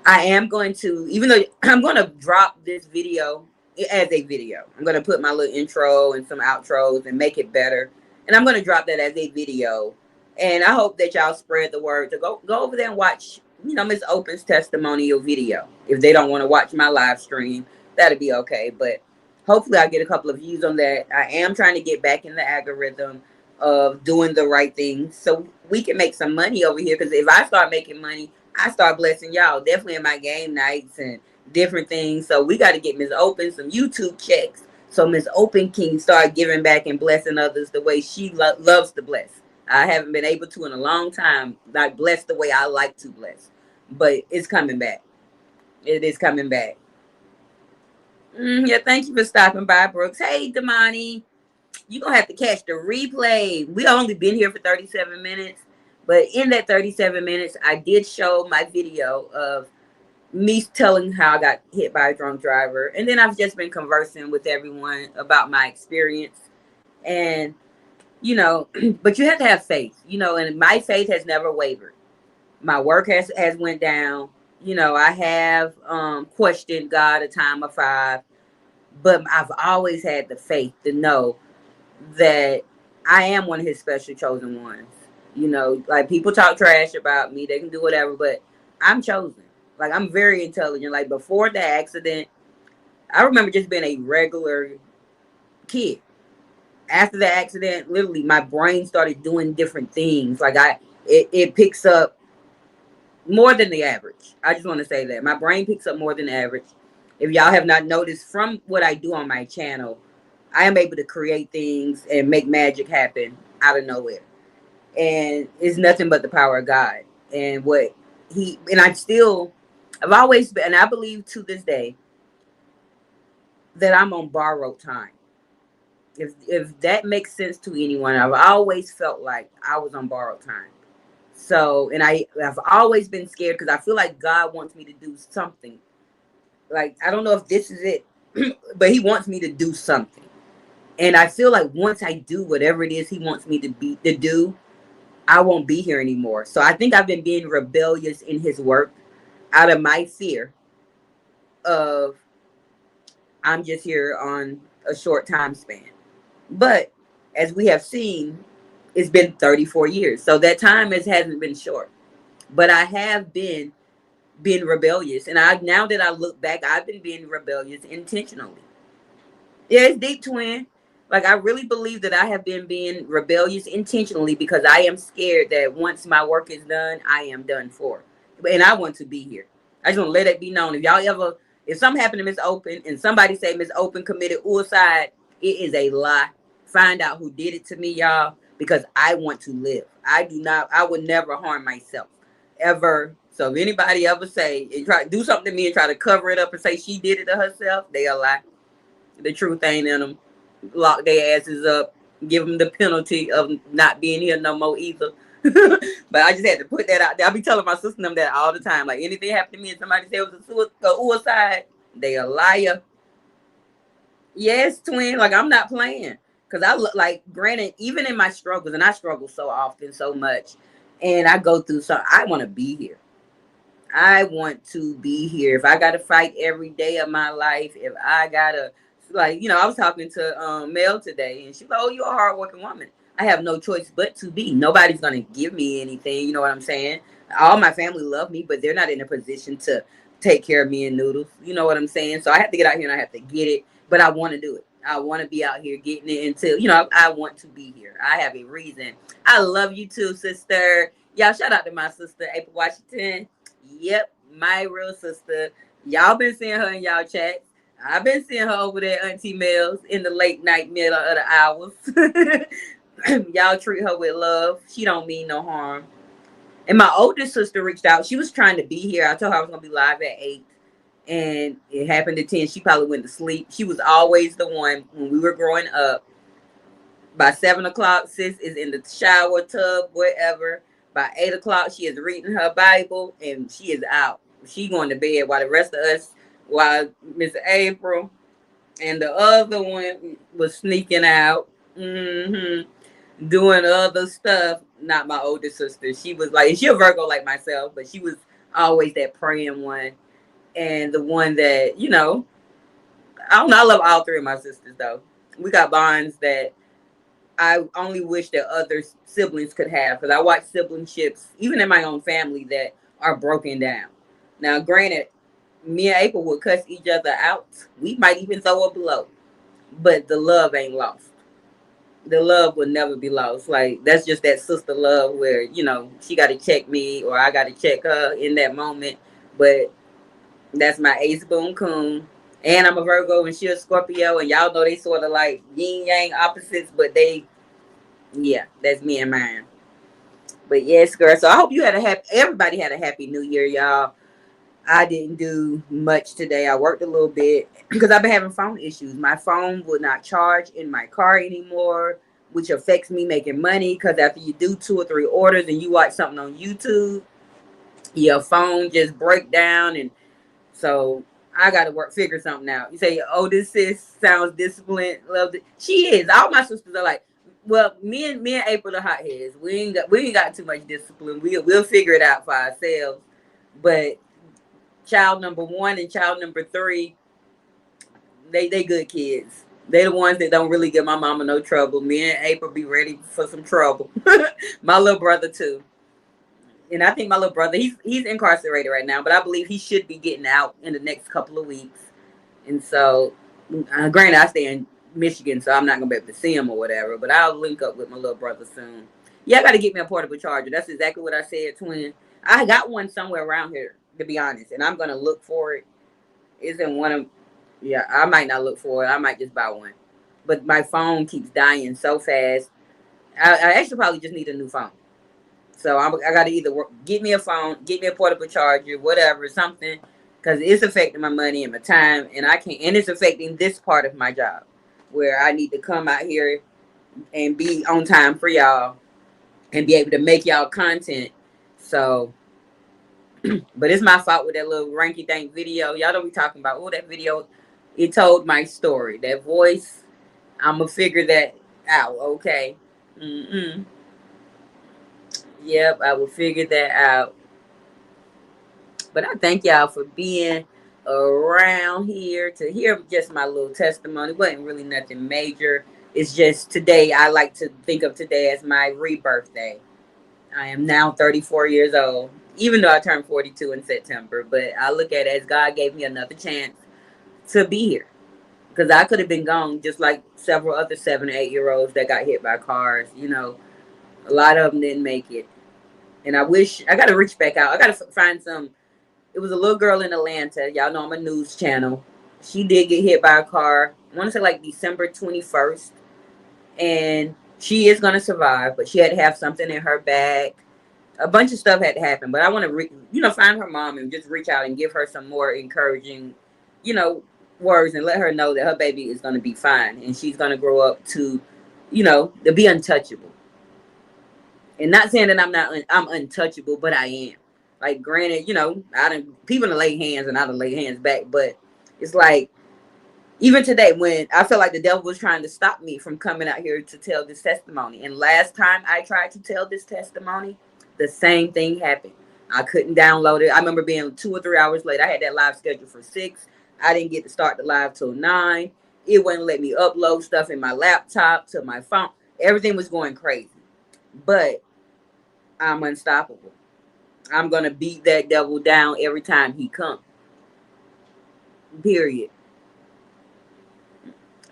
I am going to, even though I'm going to drop this video as a video, I'm going to put my little intro and some outros and make it better. And I'm going to drop that as a video. And I hope that y'all spread the word to go over there and watch, Miss Open's testimonial video. If they don't want to watch my live stream, that'll be okay. But hopefully I'll get a couple of views on that. I am trying to get back in the algorithm of doing the right things so we can make some money over here. Because if I start making money, I start blessing y'all, definitely in my game nights and different things. So we got to get Miss Open some YouTube checks so Miss Open can start giving back and blessing others the way she loves to bless. I haven't been able to in a long time, like bless the way I like to bless, but it's coming back. It is coming back. Yeah, thank you for stopping by, Brooks. Hey, Damani. You're going to have to catch the replay. We only been here for 37 minutes. But in that 37 minutes, I did show my video of me telling how I got hit by a drunk driver. And then I've just been conversing with everyone about my experience. And, but you have to have faith, and my faith has never wavered. My work has went down. I have questioned God a time of 5. But I've always had the faith to know that I am one of his special chosen ones. Like people talk trash about me, they can do whatever, but I'm chosen. Like I'm very intelligent. Like before the accident, I remember just being a regular kid. After the accident, literally my brain started doing different things. Like it picks up more than the average. I just want to say that my brain picks up more than the average. If y'all have not noticed from what I do on my channel, I am able to create things and make magic happen out of nowhere. And it's nothing but the power of God. And I've always been, and I believe to this day, that I'm on borrowed time. If that makes sense to anyone, I've always felt like I was on borrowed time. So, and I've always been scared because I feel like God wants me to do something. Like, I don't know if this is it, but he wants me to do something. And I feel like once I do whatever it is he wants me to do, I won't be here anymore. So I think I've been being rebellious in his work out of my fear of I'm just here on a short time span. But as we have seen, it's been 34 years. So that time hasn't been short. But I have been being rebellious. And now that I look back, I've been being rebellious intentionally. Yeah, it's deep, twin. Like, I really believe that I have been being rebellious intentionally because I am scared that once my work is done, I am done for. And I want to be here. I just want to let it be known. If something happened to Miss Open and somebody say Miss Open committed suicide, it is a lie. Find out who did it to me, y'all, because I want to live. I would never harm myself, ever. So if anybody ever say, and try to do something to me and try to cover it up and say she did it to herself, they a lie. The truth ain't in them. Lock their asses up, give them the penalty of not being here no more either. But I just had to put that out there. I be telling my sister them that all the time. Like, anything happened to me and somebody said it was a suicide, they a liar. Yes, twin. Like I'm not playing. Cause I look like, granted, even in my struggles, and I struggle so often, so much, and I go through so I want to be here. I want to be here. If I got to fight every day of my life, if I gotta, like, I was talking to Mel today, and she's like, "Oh, you're a hardworking woman." I have no choice but to be. Nobody's gonna give me anything. You know what I'm saying? All my family love me, but they're not in a position to take care of me in noodles. You know what I'm saying? So I have to get out here and I have to get it. But I want to do it. I want to be out here getting it until I want to be here. I have a reason. I love you too, sister. Y'all, shout out to my sister April Washington. Yep, my real sister. Y'all been seeing her in y'all chats. I've been seeing her over there, Auntie Mills, in the late night middle of the hours. Y'all treat her with love. She don't mean no harm. And my oldest sister reached out. She was trying to be here. I told her I was gonna be live at 8. And it happened at 10. She probably went to sleep. She was always the one when we were growing up. By 7 o'clock, sis is in the shower, tub, whatever. By 8 o'clock, she is reading her Bible and she is out. She going to bed while the rest of us, while Miss April and the other one was sneaking out, doing other stuff. Not my older sister. She was like, she a Virgo like myself, but she was always that praying one and the one that, I don't know. I love all three of my sisters though. We got bonds that I only wish that other siblings could have, because I watch siblingships, even in my own family, that are broken down. Now, granted, me and April would cuss each other out. We might even throw a blow, but the love ain't lost. The love will never be lost. Like, that's just that sister love where, she got to check me or I got to check her in that moment. But that's my ace boon coon. And I'm a Virgo and she a Scorpio. And y'all know they sort of like yin yang opposites, but yeah, that's me and mine. But yes, girl. So I hope you had everybody had a happy new year, y'all. I didn't do much today. I worked a little bit because I've been having phone issues. My phone will not charge in my car anymore, which affects me making money. Because after you do 2 or 3 orders and you watch something on YouTube, your phone just break down, and so I got to figure something out. You say, "Oh, this sis sounds disciplined." Love it. She is. All my sisters are like, well, me and April the hotheads. We ain't got too much discipline. We'll figure it out for ourselves. But child number 1 and child number 3, they good kids. They the ones that don't really give my mama no trouble. Me and April be ready for some trouble. My little brother too. And I think my little brother, he's incarcerated right now, but I believe he should be getting out in the next couple of weeks. And so, granted, I stay in Michigan, so I'm not gonna be able to see him or whatever. But I'll link up with my little brother soon. Yeah, I got to get me a portable charger. That's exactly what I said, twin. I got one somewhere around here, to be honest, and I'm gonna look for it. It's in one of, yeah. I might not look for it. I might just buy one. But my phone keeps dying so fast. I actually probably just need a new phone. So I got to either get me a phone, get me a portable charger, whatever, something, because it's affecting my money and my time, and I can't. And it's affecting this part of my job, where I need to come out here and be on time for y'all and be able to make y'all content. So, but it's my fault with that little ranky dank video. Y'all don't be talking about, oh, that video, it told my story. That voice, I'm gonna figure that out. Okay. Mm-mm. Yep, I will figure that out. But I thank y'all for being around here to hear just my little testimony. It wasn't really nothing major. It's just today, I like to think of today as my rebirth day. I am now 34 years old, even though I turned 42 in September. But I look at it as God gave me another chance to be here. Because I could have been gone just like several other 7 or 8 year olds that got hit by cars. A lot of them didn't make it. And I wish, I got to reach back out. I got to find some. It was a little girl in Atlanta. Y'all know I'm a news channel. She did get hit by a car. I want to say like December 21st. And she is going to survive, but she had to have something in her bag. A bunch of stuff had to happen. But I want to, find her mom and just reach out and give her some more encouraging, you know, words and let her know that her baby is going to be fine. And she's going to grow up to, to be untouchable. And not saying that I'm untouchable, but I am. Like, granted, people to lay hands and I done lay hands back, but it's like Even today, when I felt like the devil was trying to stop me from coming out here to tell this testimony. And last time I tried to tell this testimony, the same thing happened. I couldn't download it. I remember being 2 or 3 hours late. I had that live scheduled for 6. I didn't get to start the live till 9. It wouldn't let me upload stuff in my laptop to my phone. Everything was going crazy. But I'm unstoppable. I'm going to beat that devil down every time he comes. Period.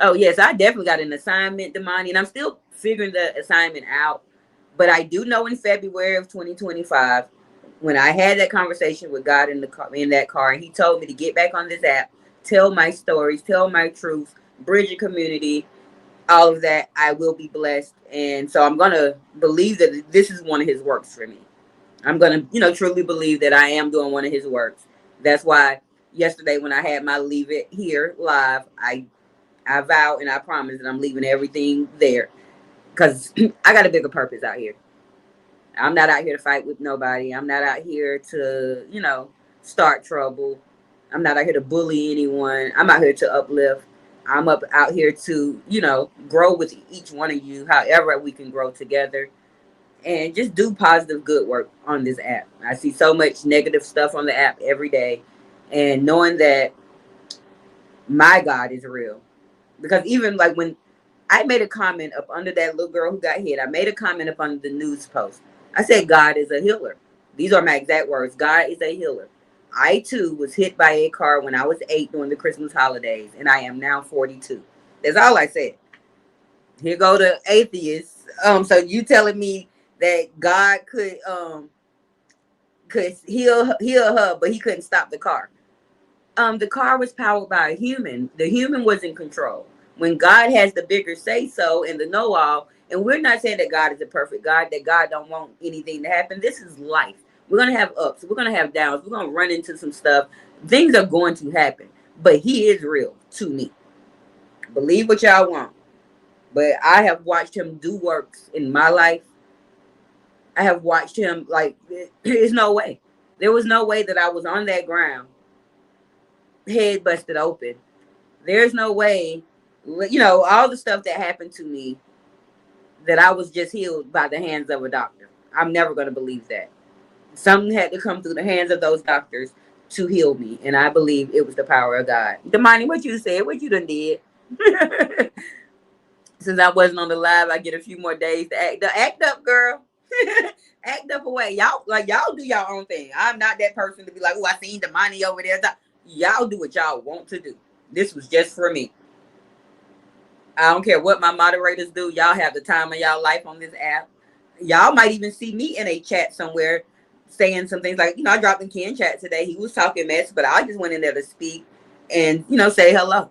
Oh, yes, I definitely got an assignment, Damani, and I'm still figuring the assignment out. But I do know in February of 2025, when I had that conversation with God in the car, in that car, and he told me to get back on this app, tell my stories, tell my truth, bridge a community, all of that, I will be blessed. And so I'm going to believe that this is one of his works for me. I'm going to, truly believe that I am doing one of his works. That's why yesterday when I had my Leave It Here live, I vow and I promise that I'm leaving everything there because I got a bigger purpose out here. I'm not out here to fight with nobody. I'm not out here to, start trouble. I'm not out here to bully anyone. I'm out here to uplift. I'm out here to, grow with each one of you, however we can grow together and just do positive, good work on this app. I see so much negative stuff on the app every day, and knowing that my God is real. Because even like when I made a comment up under that little girl who got hit, I made a comment up under the news post. I said, God is a healer. These are my exact words. God is a healer. I too was hit by a car when I was 8 during the Christmas holidays, and I am now 42. That's all I said. Here go the atheists. So you telling me that God could heal her, but he couldn't stop the car. The car was powered by a human. The human was in control. When God has the bigger say so and the know all, and we're not saying that God is a perfect God, that God don't want anything to happen. This is life. We're gonna have ups, we're gonna have downs, we're gonna run into some stuff. Things are going to happen, but he is real to me. Believe what y'all want, but I have watched him do works in my life. I have watched him like there's no way. There was no way that I was on that ground, head busted open. There's no way, all the stuff that happened to me, that I was just healed by the hands of a doctor. I'm never going to believe that. Something had to come through the hands of those doctors to heal me. And I believe it was the power of God. Damani, what you said, what you done did. Since I wasn't on the live, I get a few more days to act up, girl. Act up away. Y'all do your own thing. I'm not that person to be like, oh, I seen Damani over there. Y'all do what y'all want to do. This was just for me. I don't care what my moderators do. Y'all have the time of y'all life on this app. Y'all might even see me in a chat somewhere saying some things like, I dropped in Ken chat today. He was talking mess, but I just went in there to speak and, say hello.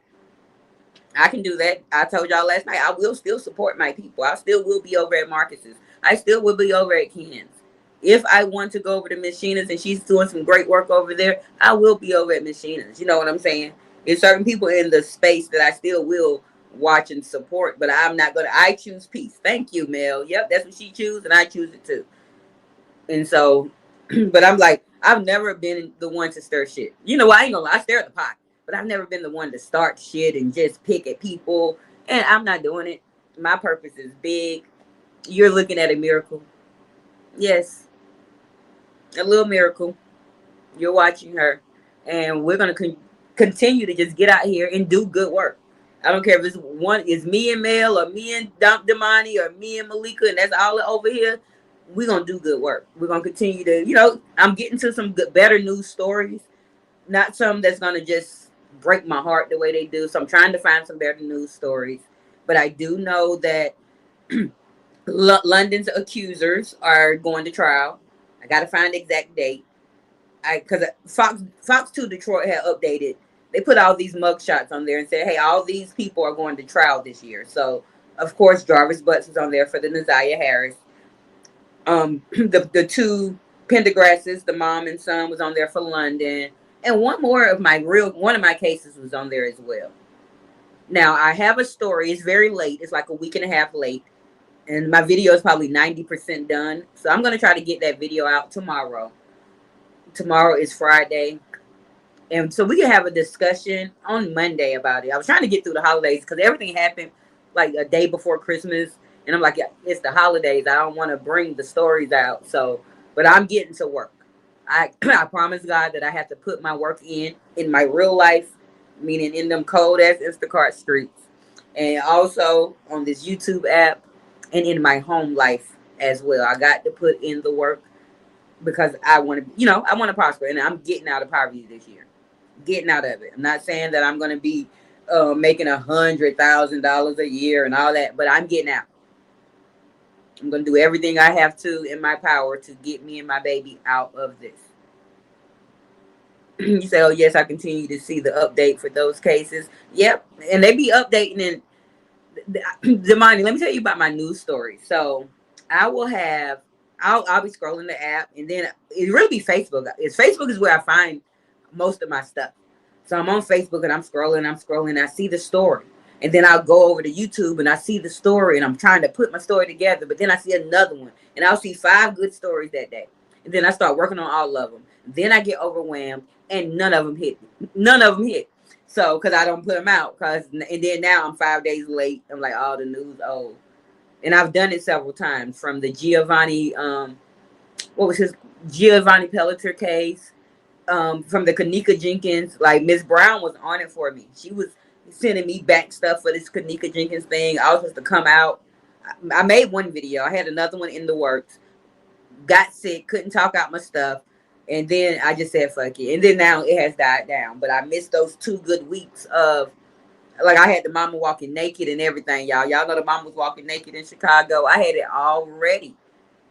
I can do that. I told y'all last night, I will still support my people. I still will be over at Marcus's. I still will be over at Ken's. If I want to go over to Miss Sheena's and she's doing some great work over there, I will be over at Miss Sheena's. You know what I'm saying? There's certain people in the space that I still will watch and support, but I'm not gonna. I choose peace. Thank you, Mel. Yep, that's what she chooses, and I choose it too. And so, but I'm like, I've never been the one to stir shit. I ain't gonna lie, I stir the pot, but I've never been the one to start shit and just pick at people. And I'm not doing it. My purpose is big. You're looking at a miracle. Yes, a little miracle. You're watching her, and we're gonna continue to just get out here and do good work. I don't care if it's me and Mel or me and Damani or me and Malika, and that's all over here. We're gonna do good work. We're gonna continue to, I'm getting to some good, better news stories, not some that's gonna just break my heart the way they do. So I'm trying to find some better news stories. But I do know that London's accusers are going to trial. I got to find the exact date. Because Fox 2 Detroit had updated. They put all these mugshots on there and said, hey, all these people are going to trial this year. So, of course, Jarvis Butts is on there for the Naziah Harris. The two Pendergrasses, the mom and son, was on there for London. And one of my cases was on there as well. Now, I have a story. It's very late. It's like a week and a half late. And my video is probably 90% done. So I'm going to try to get that video out tomorrow. Tomorrow is Friday. And so we can have a discussion on Monday about it. I was trying to get through the holidays because everything happened like a day before Christmas. And I'm like, yeah, it's the holidays. I don't want to bring the stories out. So, but I'm getting to work. I promise God that I have to put my work in my real life, meaning in them cold ass Instacart streets, and also on this YouTube app, and in my home life as well. I got to put in the work because I want to, I want to prosper, and I'm getting out of poverty this year. Getting out of it. I'm not saying that I'm going to be making $100,000 a year and all that, but I'm getting out. I'm going to do everything I have to in my power to get me and my baby out of this. You say, oh, yes, I continue to see the update for those cases. Yep. And they be updating. And Damani, let me tell you about my news story. So I will have, I'll be scrolling the app, and then it really be Facebook. Facebook is where I find most of my stuff. So I'm on Facebook and I'm scrolling. I see the story. And then I'll go over to YouTube and I see the story and I'm trying to put my story together. But then I see another one and I'll see 5 good stories that day. And then I start working on all of them. Then I get overwhelmed and none of them hit. None of them hit. So, because I don't put them out. And then now I'm 5 days late. I'm like, oh, the news old. And I've done it several times, from the Giovanni, Giovanni Pelletier case, from the Kanika Jenkins. Like, Miss Brown was on it for me. She was sending me back stuff for this Kanika Jenkins thing. I was supposed to come out. I made one video. I had another one in the works. Got sick, couldn't talk out my stuff. And then I just said, fuck it. And then now it has died down. But I missed those 2 good weeks of, like, I had the mama walking naked and everything, y'all. Y'all know the mama was walking naked in Chicago. I had it all ready.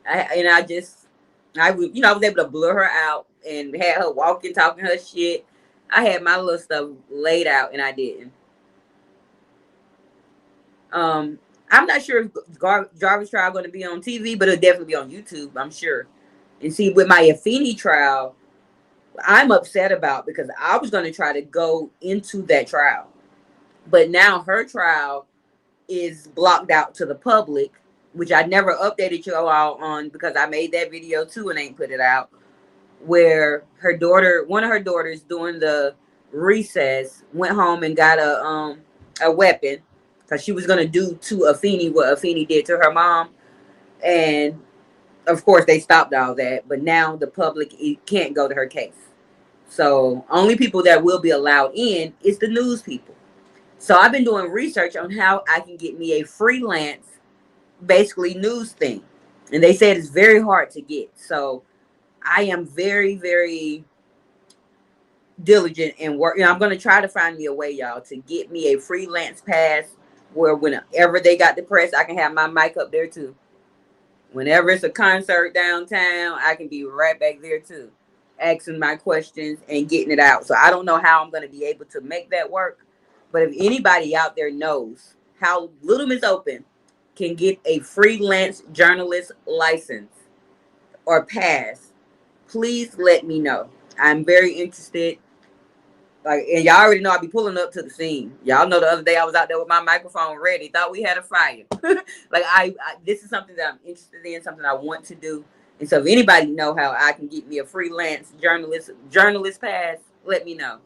I was able to blur her out and had her walking, talking her shit. I had my little stuff laid out and I didn't. I'm not sure if Jarvis trial going to be on TV, but it'll definitely be on YouTube, I'm sure. And see, with my Afeni trial, I'm upset about, because I was going to try to go into that trial. But now her trial is blocked out to the public, which I never updated you all on because I made that video too and ain't put it out, where one of her daughters during the recess went home and got a weapon because she was going to do to Afeni what Afeni did to her mom. And of course they stopped all that, but now the public can't go to her case. So only people that will be allowed in is the news people. So I've been doing research on how I can get me a freelance, basically, news thing. And they said it's very hard to get. So I am very, very diligent in work. I'm going to try to find me a way, y'all, to get me a freelance pass where whenever they got the press, I can have my mic up there too. Whenever it's a concert downtown, I can be right back there too, asking my questions and getting it out. So I don't know how I'm going to be able to make that work. But if anybody out there knows how Little Miss Open can get a freelance journalist license or pass, please let me know. I'm very interested. And y'all already know I'll be pulling up to the scene. Y'all know the other day I was out there with my microphone ready. Thought we had a fire. This is something that I'm interested in, something I want to do. And so if anybody know how I can get me a freelance journalist pass, let me know.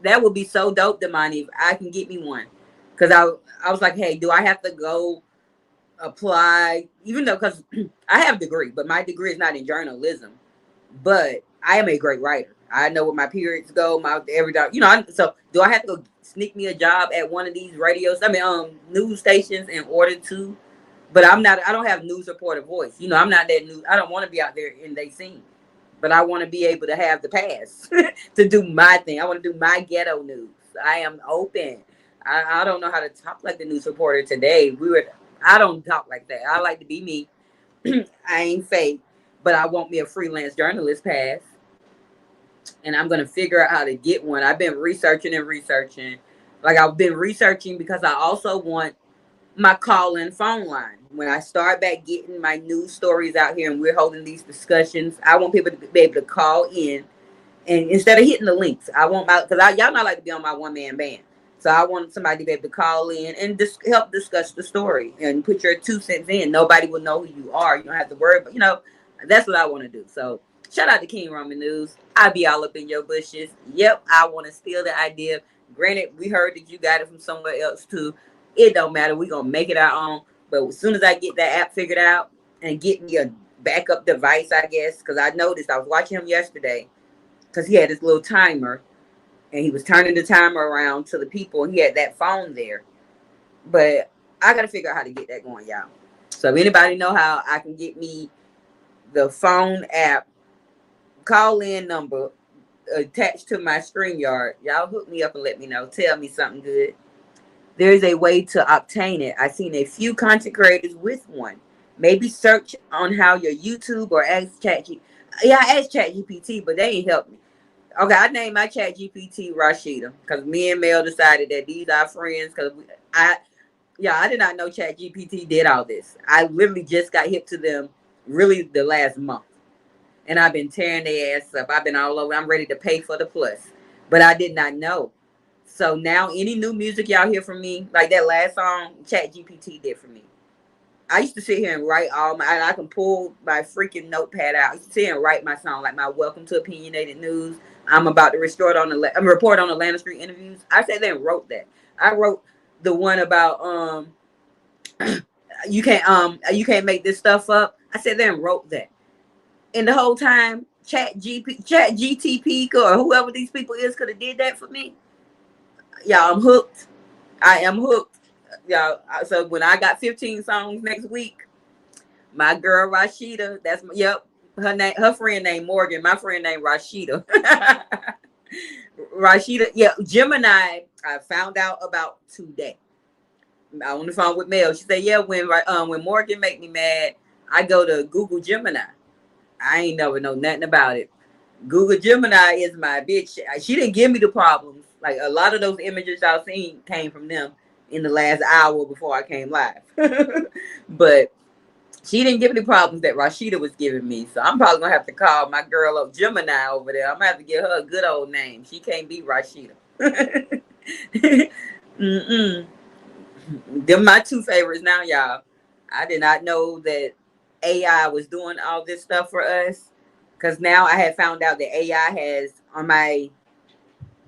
That would be so dope, Damani, if I can get me one. Because I was like, hey, do I have to go apply? Even though, because I have a degree, but my degree is not in journalism. But I am a great writer. I know where my periods go, so do I have to go sneak me a job at one of these news stations in order to? But I don't have news reporter voice. I'm not that news. I don't want to be out there in they scene. But I want to be able to have the pass to do my thing. I want to do my ghetto news. I am open. I don't know how to talk like the news reporter today. I don't talk like that. I like to be me. I ain't fake, but I want me a freelance journalist pass. And I'm going to figure out how to get one. I've been researching. Like, I've been researching because I also want my call-in phone line. When I start back getting my news stories out here and we're holding these discussions, I want people to be able to call in, and instead of hitting the links, I want y'all not like to be on my one-man band. So I want somebody to be able to call in and just help discuss the story and put your 2 cents in. Nobody will know who you are. You don't have to worry, but that's what I want to do. So Shout out to King Ramen News. I be all up in your bushes. Yep, I want to steal the idea. Granted, we heard that you got it from somewhere else too. It don't matter. We gonna make it our own. But as soon as I get that app figured out and get me a backup device, I guess, because I noticed I was watching him yesterday because he had this little timer and he was turning the timer around to the people. And he had that phone there. But I gotta figure out how to get that going, y'all. So if anybody know how I can get me the phone app call in number attached to my StreamYard, y'all hook me up and let me know. Tell me something good. There is a way to obtain it. I've seen a few content creators with one. Maybe search on how your YouTube or ask ChatGPT. Yeah, I asked ChatGPT, but they ain't helped me. Okay, I named my ChatGPT Rashida because me and Mel decided that these are friends. Because I did not know ChatGPT did all this. I literally just got hip to them really the last month. And I've been tearing their ass up. I've been all over. I'm ready to pay for the plus. But I did not know. So now any new music y'all hear from me, like that last song, ChatGPT did for me. I used to sit here and write I can pull my freaking notepad out. I used to sit here and write my song, like my Welcome to Opinionated News. I'm about to report on Atlanta Street interviews. I sat there and wrote that. I wrote the one about you can't make this stuff up. I sat there and wrote that. And the whole time, ChatGTP or whoever these people is could have did that for me. Y'all, I'm hooked. I am hooked. Y'all, so when I got 15 songs next week, my girl Rashida, her friend named Morgan, my friend named Rashida. Rashida, yeah, Gemini, I found out about today. I on the phone with Mel. She said, yeah, when Morgan make me mad, I go to Google Gemini. I ain't never know nothing about it. Google Gemini is my bitch. She didn't give me the problems. Like a lot of those images y'all seen came from them in the last hour before I came live. But she didn't give me the problems that Rashida was giving me. So I'm probably gonna have to call my girl up Gemini over there. I'm gonna have to give her a good old name. She can't be Rashida. They're my two favorites now, y'all. I did not know that AI was doing all this stuff for us. Because now I had found out that AI has on my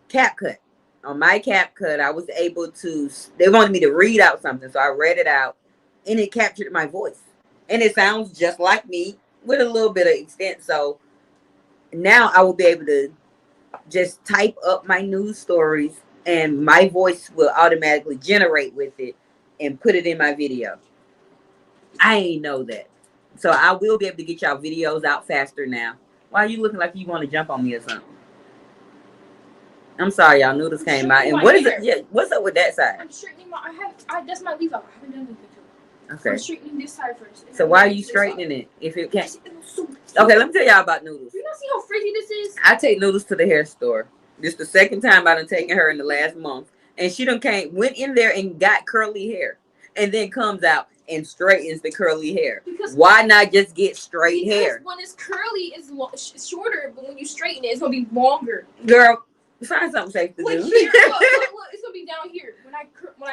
CapCut. On my CapCut, I was able to, they wanted me to read out something. So I read it out and it captured my voice. And it sounds just like me with a little bit of extent. So now I will be able to just type up my news stories and my voice will automatically generate with it and put it in my video. I ain't know that. So I will be able to get y'all videos out faster now. Why are you looking like you want to jump on me or something? I'm sorry, y'all. Noodles came out. And what is it? Yeah, what's up with that side? I'm straightening that's my leave out. I haven't done anything to it. Okay. I'm straightening this side first. So why are you straightening it if it can't? Okay, let me tell y'all about Noodles. You not see how frizzy this is? I take Noodles to the hair store. This the second time I done taken her in the last month. And she went in there and got curly hair. And then comes out and straightens the curly hair. Because why not just get straight hair? When it's curly, it's shorter, but when you straighten it, it's gonna be longer. Girl, find something safe to do. Here, look, it's gonna be down here when I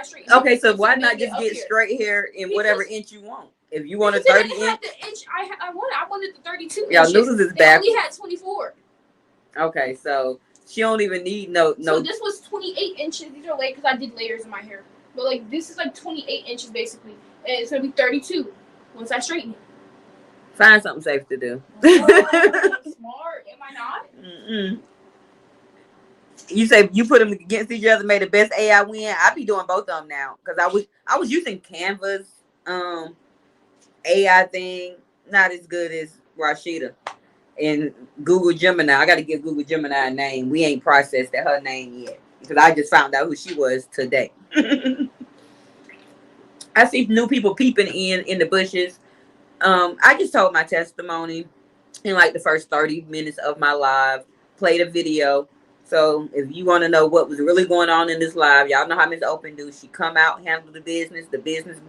straighten. Okay, so why not just get straight hair in whatever inch you want? If you want a 30 inch, I wanted the 32. Y'all, Noodles is back. They only had 24. Okay, so she don't even need no. So this was 28 inches. These are because I did layers in my hair. But like this is like 28 inches basically, and it's gonna be 32 once I straighten it. Find something safe to do. Smart, am I not? Mm-mm. You say you put them against each other, made the best AI win. I be doing both of them now because I was using Canva's AI thing, not as good as Rashida and Google Gemini. I got to give Google Gemini a name. We ain't processed her name yet because I just found out who she was today. I see new people peeping in the bushes. I just told my testimony in like the first 30 minutes of my live, played a video. So if you want to know what was really going on in this live, y'all know how Miss Open do. She come out, handle the business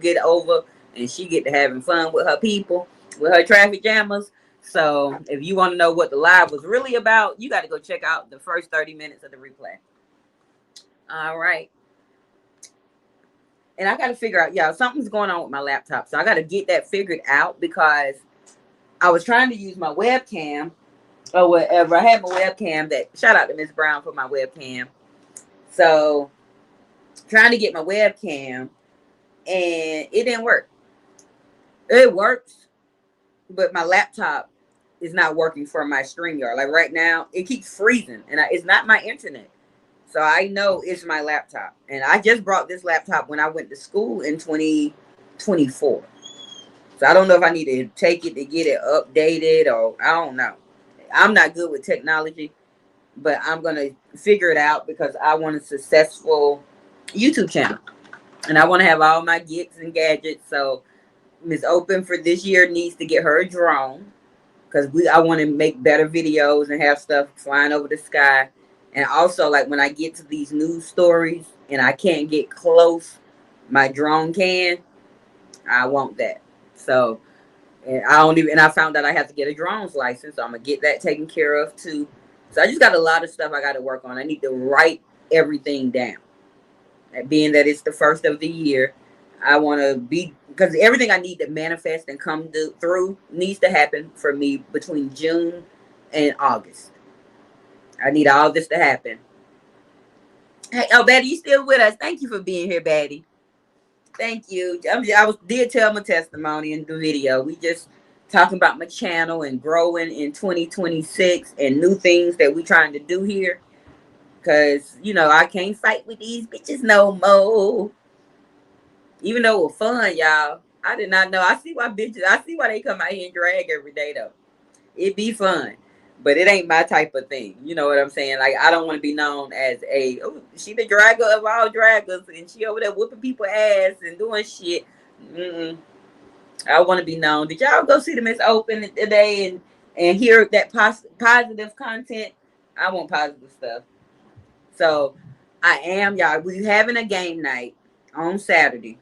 get over, and she get to having fun with her people, with her traffic jammers. So if you want to know what the live was really about, you got to go check out the first 30 minutes of the replay. All right. And I got to figure out, y'all, something's going on with my laptop. So I got to get that figured out because I was trying to use my webcam or whatever. I had my webcam that, shout out to Miss Brown for my webcam. So trying to get my webcam and it didn't work. It works, but my laptop is not working for my StreamYard. Like right now, it keeps freezing and it's not my internet. So I know it's my laptop. And I just brought this laptop when I went to school in 2024. So I don't know if I need to take it to get it updated or I don't know. I'm not good with technology, but I'm going to figure it out because I want a successful YouTube channel. And I want to have all my geeks and gadgets. So Miss Open for this year needs to get her a drone because I want to make better videos and have stuff flying over the sky. And also, like when I get to these news stories and I can't get close, my drone can. I want that. So, and I don't even. And I found out I have to get a drone's license, so I'm gonna get that taken care of too. So I just got a lot of stuff I got to work on. I need to write everything down. And being that it's the first of the year, I want to be because everything I need to manifest and come through needs to happen for me between June and August. I need all this to happen. Hey, oh, Betty, you still with us? Thank you for being here, Betty. Thank you. Did tell my testimony in the video. We just talking about my channel and growing in 2026 and new things that we trying to do here. Cause I can't fight with these bitches no more. Even though it was fun, y'all. I did not know. I see why they come out here and drag every day though. It be fun. But it ain't my type of thing. You know what I'm saying? Like, I don't want to be known as she the dragger of all draggers, and she over there whooping people ass and doing shit. I want to be known. Did y'all go see the Miss Open today and hear that positive content? I want positive stuff. So, y'all. We having a game night on Saturday.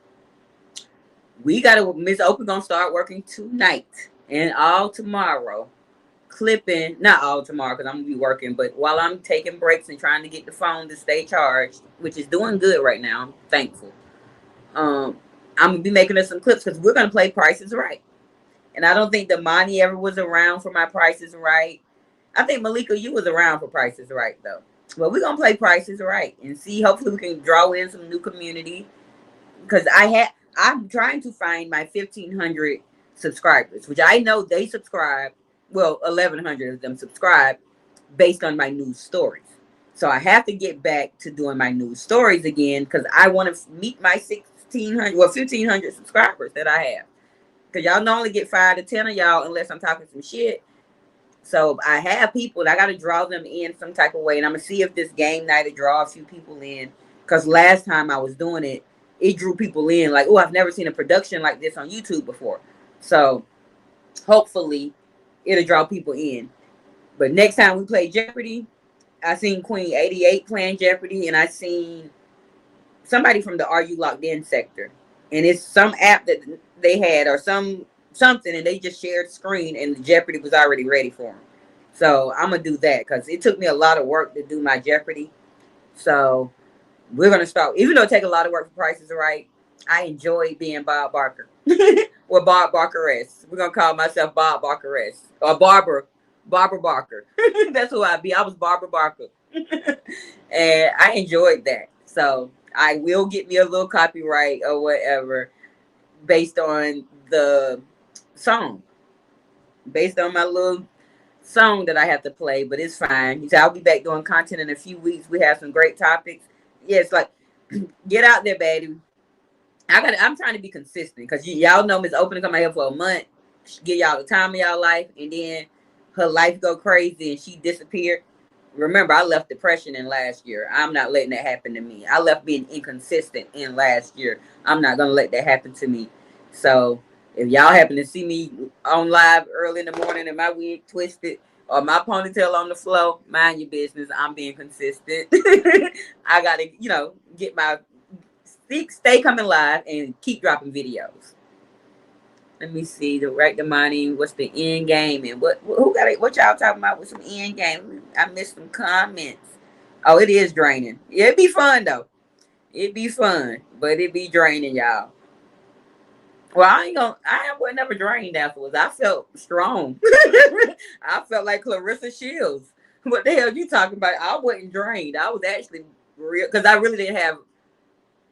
Miss Open gonna start working tonight and all tomorrow. Clipping, not all tomorrow because I'm gonna be working, but while I'm taking breaks and trying to get the phone to stay charged, which is doing good right now, I'm thankful. I'm gonna be making us some clips because we're gonna play Price is Right. And I don't think Damani ever was around for my Price is Right. I think Malika, you was around for Price is Right though. But we're gonna play Price is Right and see. Hopefully, we can draw in some new community because I'm trying to find my 1,500 subscribers, which I know they subscribe. Well, 1,100 of them subscribe based on my news stories. So I have to get back to doing my news stories again because I want to meet my 1,500 subscribers that I have. Because y'all normally get 5 to 10 of y'all unless I'm talking some shit. So I have people and I got to draw them in some type of way. And I'm going to see if this game night will draw a few people in. Because last time I was doing it, it drew people in like, oh, I've never seen a production like this on YouTube before. So hopefully it'll draw people in. But next time we play Jeopardy, I seen Queen 88 playing Jeopardy, and I seen somebody from the Are You Locked In sector. And it's some app that they had or something, and they just shared screen, and the Jeopardy was already ready for them. So I'm going to do that because it took me a lot of work to do my Jeopardy. So we're going to start. Even though it takes a lot of work for Price is Right, I enjoy being Bob Barker. Or Bob Barker-esque. We're going to call myself Bob Barker-esque. Or Barbara Barker. That's who I be. I was Barbara Barker. And I enjoyed that. So I will get me a little copyright or whatever based on the song. Based on my little song that I have to play, but it's fine. He said, I'll be back doing content in a few weeks. We have some great topics. Yeah, it's like, get out there, baby. I'm trying to be consistent because y'all know Miss Open to come out here for a month, give y'all the time of y'all life, and then her life go crazy and she disappeared. Remember, I left depression in last year. I'm not letting that happen to me. I left being inconsistent in last year. I'm not gonna let that happen to me. So if y'all happen to see me on live early in the morning and my wig twisted or my ponytail on the floor, mind your business. I'm being consistent. I gotta, get my stay coming live and keep dropping videos. Let me see the money. What's the end game and what y'all talking about with some end game? I missed some comments. Oh, it is draining. Yeah, it'd be fun though. It'd be fun, but it'd be draining, y'all. Well, I was never drained afterwards. I felt strong. I felt like Clarissa Shields. What the hell you talking about? I wasn't drained. I was actually real, because I really didn't have,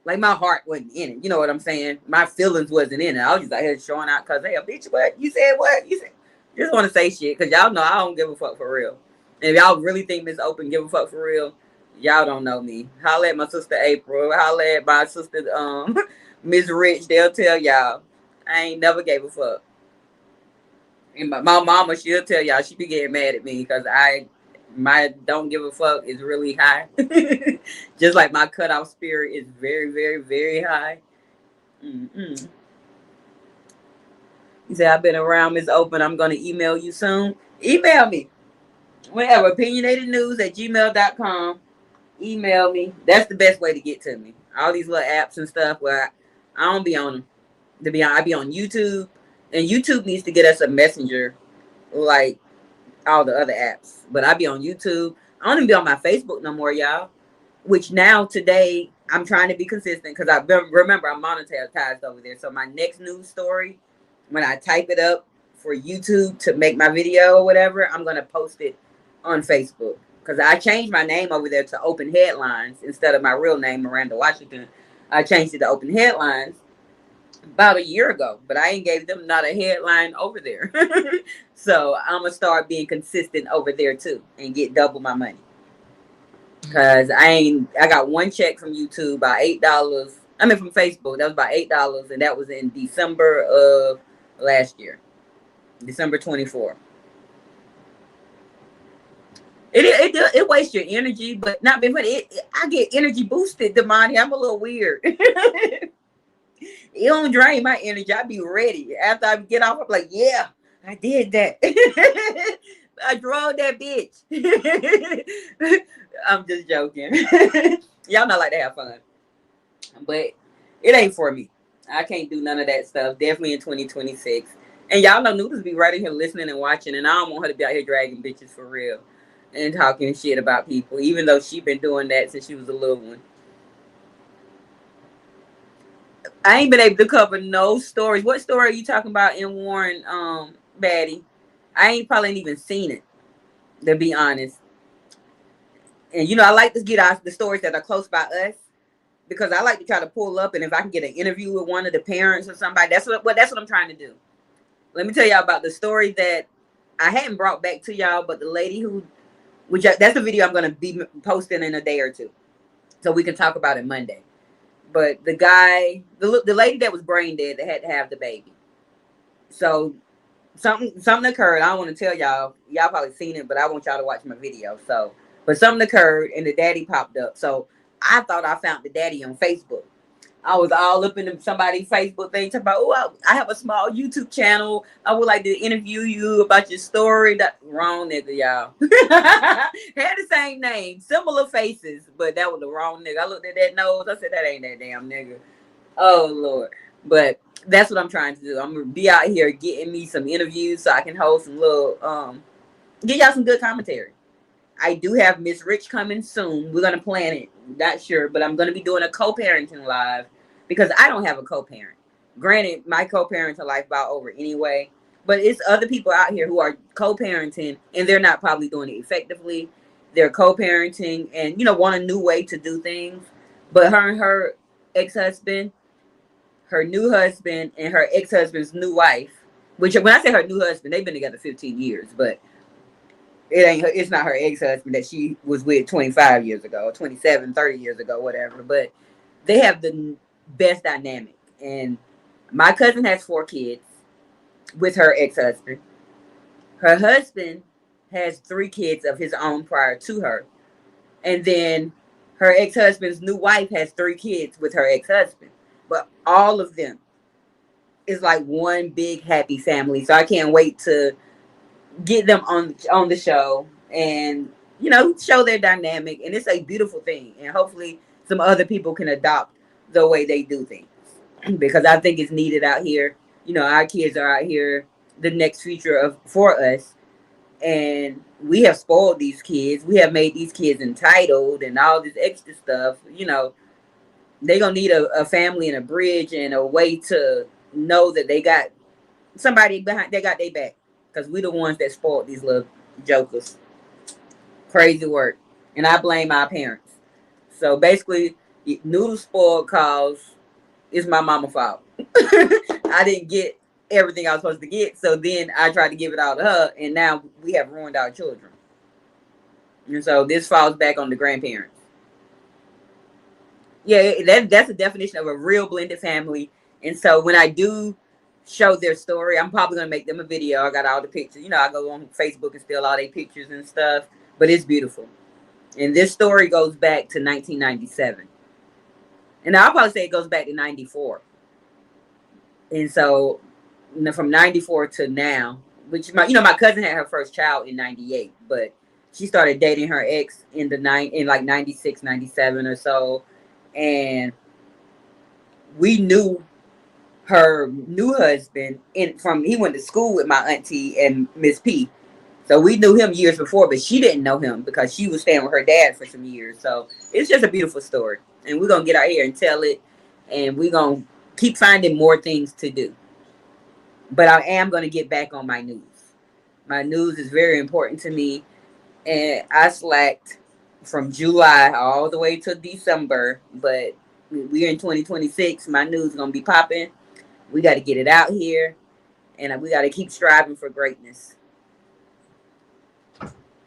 like, my heart wasn't in it. You know what I'm saying? My feelings wasn't in it. I was just out here showing out because, hey, bitch, what? You said what? You said, just want to say shit because y'all know I don't give a fuck for real. And if y'all really think Miss Open give a fuck for real, y'all don't know me. Holla at my sister April. Holla at my sister Miss Rich. They'll tell y'all I ain't never gave a fuck. And my mama, she'll tell y'all she be getting mad at me because my don't give a fuck is really high. Just like my cutoff spirit is very, very, very high. Mm-mm. He said, I've been around Miss Open. I'm going to email you soon. Email me. Whatever, opinionatednews@gmail.com. Email me. That's the best way to get to me. All these little apps and stuff where I don't be on them. To be honest, I be on YouTube. And YouTube needs to get us a messenger like all the other apps. But I be on YouTube. I don't even be on my Facebook no more, y'all. Which now today I'm trying to be consistent because I remember I'm monetized over there. So my next news story, when I type it up for YouTube to make my video or whatever, I'm gonna post it on Facebook because I changed my name over there to Open Headlines instead of my real name, Miranda Washington. I changed it to Open Headlines about a year ago, but I ain't gave them not a headline over there. So I'm gonna start being consistent over there too and get double my money. Cause I got one check from YouTube about $8. I mean from Facebook, that was about $8, and that was in December of last year. December 24. It wastes your energy, but not being funny. I get energy boosted, Damani. I'm a little weird. It don't drain my energy. I be ready. After I get off, I'm like, yeah, I did that. I drove that bitch. I'm just joking. Y'all not like to have fun. But it ain't for me. I can't do none of that stuff. Definitely in 2026. And y'all know Noodles be right in here listening and watching. And I don't want her to be out here dragging bitches for real. And talking shit about people. Even though she been doing that since she was a little one. I ain't been able to cover no stories. What story are you talking about in Warren, Baddie? I probably ain't even seen it, to be honest. And I like to get out the stories that are close by us because I like to try to pull up, and if I can get an interview with one of the parents or somebody, that's what I'm trying to do. Let me tell y'all about the story that I hadn't brought back to y'all, but the lady that's the video I'm gonna be posting in a day or two, so we can talk about it Monday. But the lady that was brain dead that had to have the baby. So something occurred. I don't want to tell y'all. Y'all probably seen it, but I want y'all to watch my video. But something occurred and the daddy popped up. So I thought I found the daddy on Facebook. I was all up in somebody's Facebook thing talking about, oh, I have a small YouTube channel. I would like to interview you about your story. That wrong nigga, y'all. Had the same name, similar faces, but that was the wrong nigga. I looked at that nose. I said, that ain't that damn nigga. Oh, Lord. But that's what I'm trying to do. I'm going to be out here getting me some interviews so I can hold some little, get y'all some good commentary. I do have Miss Rich coming soon. We're going to plan it. Not sure, but I'm going to be doing a co-parenting live because I don't have a co-parent. Granted, my co-parents are life about over anyway, but it's other people out here who are co-parenting and they're not probably doing it effectively. They're co-parenting and, want a new way to do things. But her and her ex-husband, her new husband, and her ex-husband's new wife, which when I say her new husband, they've been together 15 years, but it's not her ex-husband that she was with 25 years ago, 27, 30 years ago, whatever. But they have the best dynamic. And my cousin has 4 kids with her ex-husband. Her husband has 3 kids of his own prior to her. And then her ex-husband's new wife has 3 kids with her ex-husband. But all of them is like one big happy family. So I can't wait to get them on the show and show their dynamic, and it's a beautiful thing, and hopefully some other people can adopt the way they do things because I think it's needed out here. Our kids are out here the next future for us, and we have spoiled these kids. We have made these kids entitled and all this extra stuff. They're gonna need a family and a bridge and a way to know that they got somebody behind, they got their back. Because we the ones that spoiled these little jokers. Crazy work. And I blame our parents. So basically, noodle spoiled cause it's my mama's fault. I didn't get everything I was supposed to get. So then I tried to give it all to her. And now we have ruined our children. And so this falls back on the grandparents. Yeah, that's a definition of a real blended family. And so when I do show their story, I'm probably gonna make them a video. I got all the pictures. You know, I go on Facebook and steal all their pictures and stuff. But it's beautiful. And this story goes back to 1997. And I'll probably say it goes back to 94. And so from 94 to now, which my cousin had her first child in 98, but she started dating her ex in like 96, 97 or so. And we knew her new husband he went to school with my auntie and Miss P. So we knew him years before, but she didn't know him because she was staying with her dad for some years. So it's just a beautiful story. And we're going to get out here and tell it. And we're going to keep finding more things to do. But I am going to get back on my news. My news is very important to me. And I slacked from July all the way to December. But we're in 2026. My news is going to be popping. We got to get it out here. And we got to keep striving for greatness.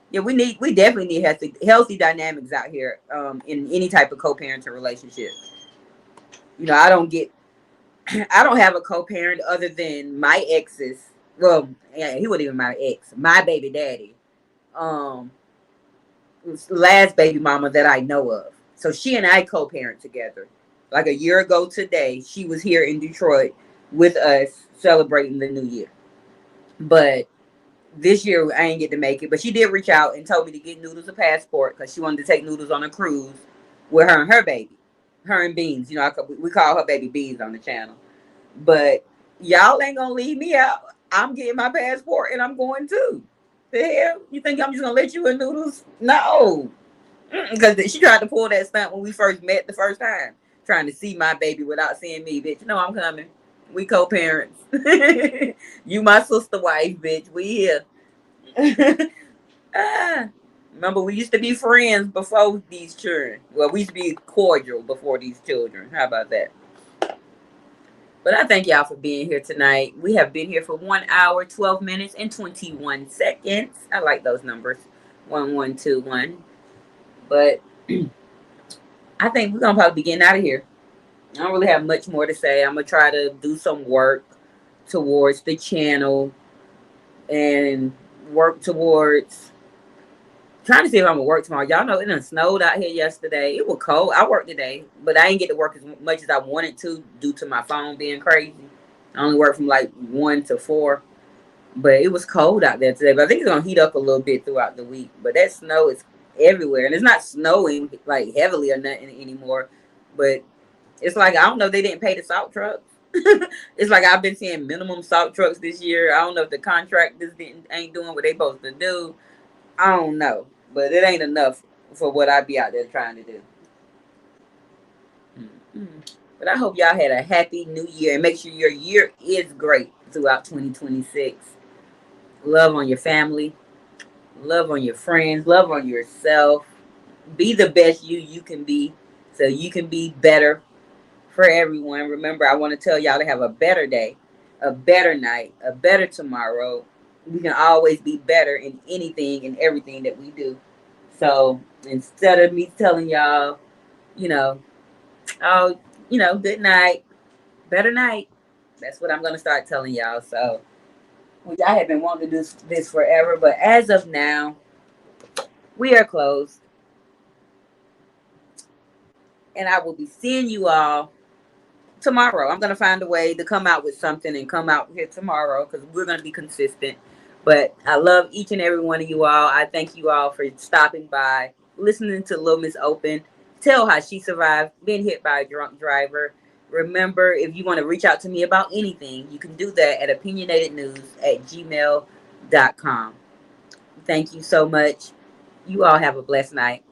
Yeah, we definitely need healthy dynamics out here in any type of co-parenting relationship. I don't have a co-parent other than my ex's. Well, yeah, he wasn't even my ex, my baby daddy. Last baby mama that I know of. So she and I co-parent together. Like a year ago today, she was here in Detroit with us celebrating the new year. But this year I ain't get to make it, but she did reach out and told me to get Noodles a passport because she wanted to take Noodles on a cruise with her and her baby, her and Beans. We call her baby Beans on the channel. But y'all ain't gonna leave me out. I'm getting my passport and I'm going too. The hell, you think I'm just gonna let you in Noodles? No, because she tried to pull that stunt when we first met the first time, trying to see my baby without seeing me. Bitch, I'm coming. We co-parents. You my sister wife, bitch. We here. Remember, we used to be friends before these children. Well, we used to be cordial before these children. How about that? But I thank y'all for being here tonight. We have been here for 1 hour, 12 minutes, and 21 seconds. I like those numbers. 1121. But I think we're going to probably be getting out of here. I don't really have much more to say. I'm going to try to do some work towards the channel and work towards trying to see if I'm going to work tomorrow. Y'all know it done snowed out here yesterday. It was cold. I worked today, but I didn't get to work as much as I wanted to due to my phone being crazy. I only worked from like 1 to 4. But it was cold out there today. But I think it's going to heat up a little bit throughout the week. But that snow is everywhere. And it's not snowing like heavily or nothing anymore. But it's like, I don't know if they didn't pay the salt trucks. It's like I've been seeing minimum salt trucks this year. I don't know if the contractors ain't doing what they supposed to do. I don't know. But it ain't enough for what I be out there trying to do. But I hope y'all had a happy new year. And make sure your year is great throughout 2026. Love on your family. Love on your friends. Love on yourself. Be the best you can be so you can be better for everyone. Remember, I want to tell y'all to have a better day, a better night, a better tomorrow. We can always be better in anything and everything that we do. So instead of me telling y'all, good night, better night, that's what I'm going to start telling y'all. So, which I have been wanting to do this forever, but as of now, we are closed. And I will be seeing you all tomorrow. I'm going to find a way to come out with something and come out here tomorrow because we're going to be consistent. But I love each and every one of you all. I thank you all for stopping by, listening to Lil Miss Open, tell how she survived being hit by a drunk driver. Remember, if you want to reach out to me about anything, you can do that at opinionatednews@gmail.com. Thank you so much. You all have a blessed night.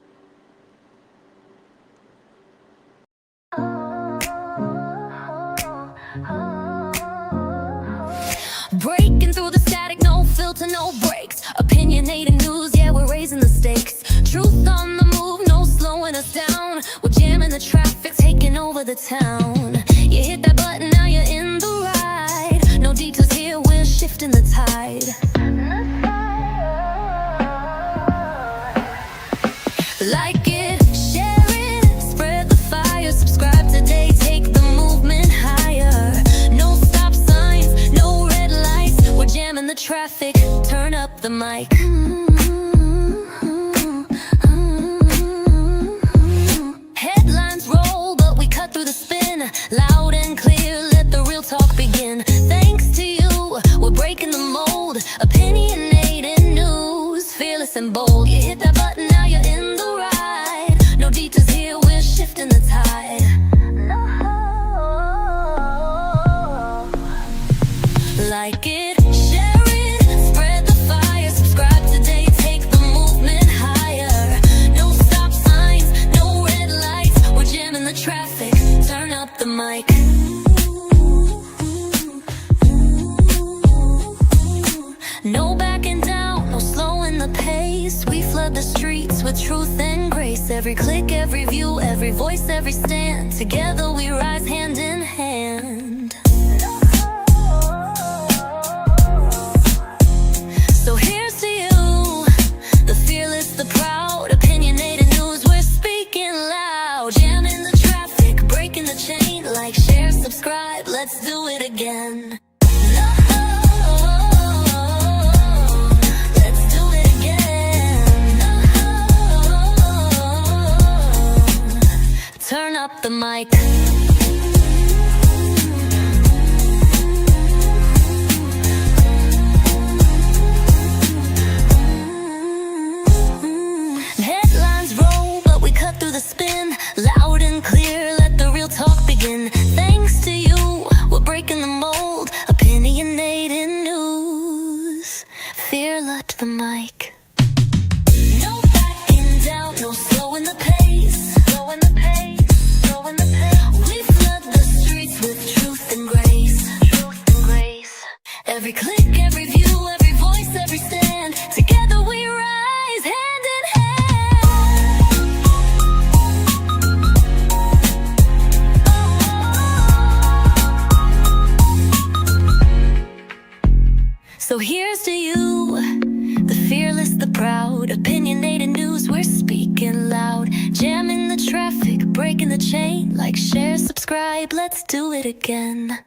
Oh, oh, oh. filter, no breaks. Opinionated news, yeah, we're raising the stakes. Truth on the move, no slowing us down. We're jamming the traffic, taking over the town. You hit that button, now you're in the ride. No detours here, we're shifting the tide. Like it, share it, spread the fire. Subscribe today, take the movement higher. No stop signs, no red lights. We're jamming the traffic, turn up the mic. Headlines roll, but we cut through the spin. Loud and clear, let the real talk begin. Thanks to you, we're breaking the mold. Opinionated news, fearless and bold. You hit that button, now you're in the ride. No detours here, we're shifting the tide. Like it, share it, spread the fire. Subscribe today, take the movement higher. No stop signs, no red lights. We're jamming the traffic, turn up the mic. No backing down, no slowing the pace. We flood the streets with truth and grace. Every click, every view, every voice, every stand. Together we rise hand in hand. So here's to you, the fearless, the proud. Opinionated news, we're speaking loud. Jamming the traffic, breaking the chain. Like, share, subscribe, let's do it again. Turn up the mic. Headlines roll, but we cut through the spin. Loud and clear, let the real talk begin. Thanks to you, we're breaking the mold. Opinionated news, fearless the mic. No backing down, no slowing the pace. Slowing the pace, slowing the pace. We flood the streets with truth and grace. Truth and grace. Every click, every view, every voice, every stand. Together we rise hand in hand. So here's to you, the fearless, the proud. Opinionated news, we're speaking loud. Jamming the traffic, breaking the chain. Like, share, subscribe, let's do it again.